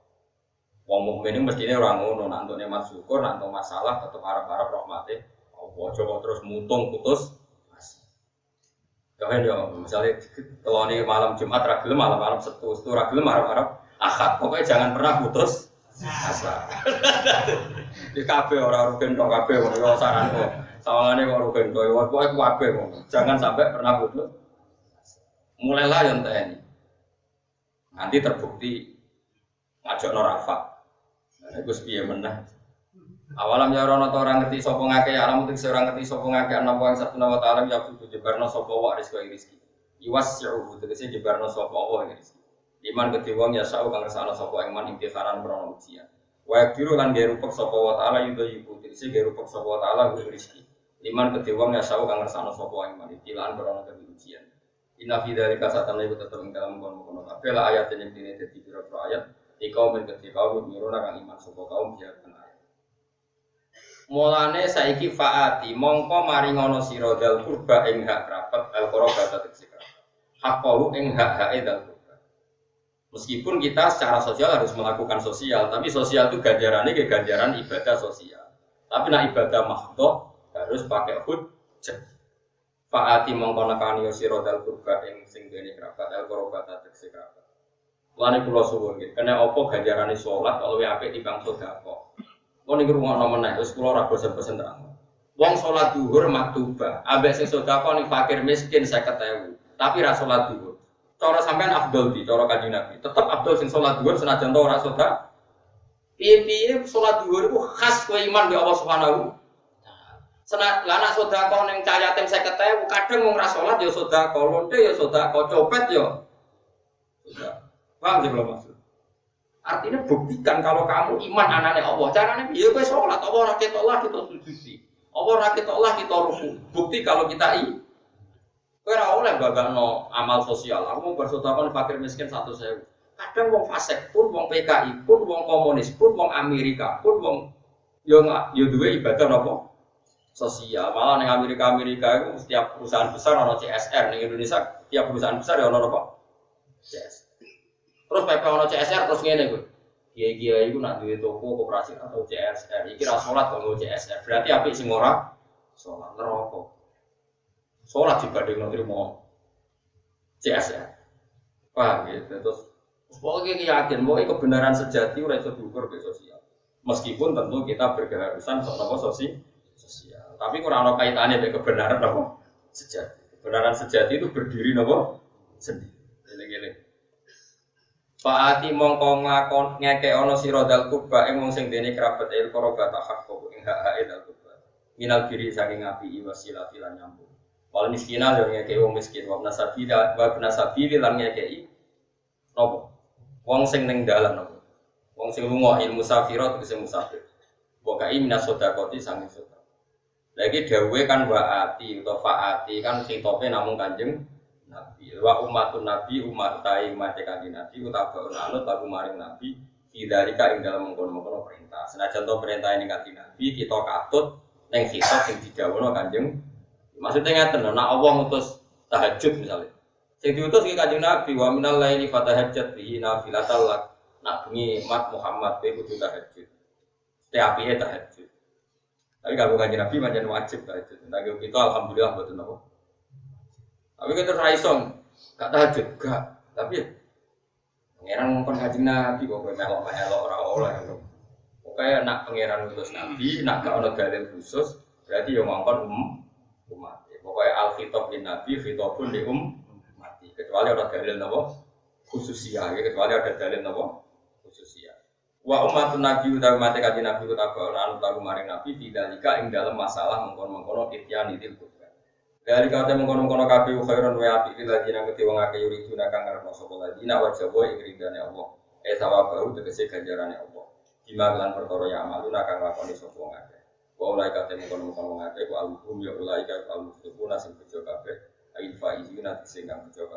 Wong mukmin mestine ora ngono, nek entuk nikmat syukur, nek entuk masalah tetep arep-arep rahmate. Ojo terus mutung putus asa. Kae yo, misale telone malam Jumat ra gelem, malam Sabtu ra gelem arep-arep Ahad. Pokoknya jangan pernah putus asa. Di kabeh ora rugen tok kabeh ngono saranku. Sawangane kok rugen tok, pokoke kabeh ngono. Jangan sampai pernah putus. Mulailah yang teni. Nanti terbukti ngajokno rafa. Iku piye meneh. Awalam ya ora ana orang ngerti sapa ngake alam utik ora ngerti sapa ngake ana wong satuna wa ta'ala ya kudu jebarno sapa wa rezeki. Iwas'u tegese jebarno sapa wa rezeki. Iman kedhe wong ya sa'u kang ngersakno sapa iman imtihanan menawa ujian. Wa biru lan ge rupek sapa wa ta'ala yudayiku tegese ge rupek sapa wa ta'ala rezeki. Iman kedhe wong ya sa'u kang ngersakno sapa iman imtihanan menawa ujian. Inna fi dzalika satana iku tetep ing dalem kono-kono kabeh ayat yang dene dadi pira-pira ayat. Ikaum ketika kaum miruna kang iman sapa kaum biar benar. Mulane saiki faati mongko maringono sira dal kurba ing hak kerabat al qurba tegese kerabat. Hakau ing hak-hake dal kurba. Meskipun kita secara sosial harus melakukan sosial, tapi sosial itu ganjarannya ke ganjaran ibadah sosial. Tapi nak ibadah mahdhah harus pakai hujjah. Faati mongko nekani sira dal kurba ing sing dene kerabat al qurba tegese kerabat. Lane kula suwun nggih, kena apa ganjarane salat kalau luwih apik timbang sedekah. Kok ning rungokno meneh wis kula ora bosen-bosen terang. Wong salat zuhur maktubah, ambek sing sedekah ning fakir miskin 50.000, tapi ra salat zuhur. Cara sampean afdol di cara Kanjeng Nabi. Tetep afdol sing salat zuhur senajan to ora sedekah. Piye-piye salat zuhur iku khas kowe iman be Allah Subhanahu. Lah nek sedekah ning cah yatim 50.000, kadang wong ra salat ya sedekah, lonte ya sedekah, copet ya sedekah. Paham sih belum maksud? Artinya buktikan kalau kamu iman anane Allah. Caranya biar kowe sholat, Allah ora ketok Allah kita sujudi. Allah ora ketok Allah kita ruku. Bukti kalau kita kowe ora oleh bagano amal sosial. Aku bersedekah fakir miskin 100.000. Kadang wong fasik pun, wong PKI pun, wong komunis pun, wong Amerika pun, wong yo duwe ibadah napa? Sosial. Malah ning Amerika itu setiap perusahaan besar ono CSR, ning Indonesia tiap perusahaan besar ya ono napa? CSR. Terus PP ono CSR terus ngene kuwi. Kiai-kiai iku nak duwe toko koperasi atau CSR. Iki ra salat kok nggo CSR. Berarti apik sing ora salat neraka. Salat dibanding nrimo CSR. Paham ya? Terus pokoknya yakin bahwa kebenaran sejati ora iso diukur ke sosial. Meskipun tentu kita berkeharusan soal sosial. Tapi kurang ada kaitannya dengan kebenaran apa? Sejati. Kebenaran sejati itu berdiri apa? Sendiri. Gini-gini. Faati mongko ngakon ngeke ono sira dal kurba ing wong sing dene kerabat il koroba hak kok ing hak dal kurba. Minal biri saking ngapi wasilati lan nyambung. Wal miskinah yo ngeke wong miskin wa nasabila wa nasabil lan ngeke napa? Wong sing ning dalan napa? Wong sing lunga ilmu safirat sing musafir. Wakai minas sedekati saking sedekah. Lagi dawuhe kan waati utawa faati kan khitope namung Kanjeng Nabi. Wa umatun Nabi umat umat Kanjeng Nabi utawa anut lagu maring Nabi fidzalika ing dalem mengkono-mengkono perintah. Senajan to perintah ning Kanjeng Nabi kita katut ning khitab sing didhawuhna Kanjeng. Maksudnya ngaten nek Allah ngutus tahajud misalnya. Sing diutus iki Kanjeng Nabi wa minal laili fatahajjat bihi nafilatal lak. Nak bengi mat Muhammad kowe kudu tahajud. Setiap apike tahajud. Tapi kalau Kanjeng Nabi pancen wajib tahajud. Nah kita alhamdulillah mboten napa. Tapi kita ra iso gak tahajud gak. Tapi ya pangeran ngomong Kanjeng Nabi kok melok-melok ora oleh. Pokoke nak pangeran utus Nabi, nak gak ono dalil khusus, berarti yo ngongkon umat. Pokoke al-khitab bin Nabi, khitabun li ummati. Kecuali ada dalil napa khususiyah, kecuali ada dalil napa khususiyah. Wa umatun nabi utawi mate kanjeng nabi utawa anu tahu maring nabi bidalika ing dalem masalah mengkono-mengkono ityani til kubra. Dari kate mengkono-mengkono kabeh khairon wa api lil ladina kete wong akeh yuri tuna kang ngarep sapa ladina wa jabo ing ridane Allah. Sawabahu tegese ganjarane Allah. Bima lan perkara ya amaluna kang lakoni sapa wong akeh. Wa ulai kate mengkono-mengkono akeh ku al-hum ya ulai ka al-mustaquna sing bejo kabeh ail faizina sing kang bejo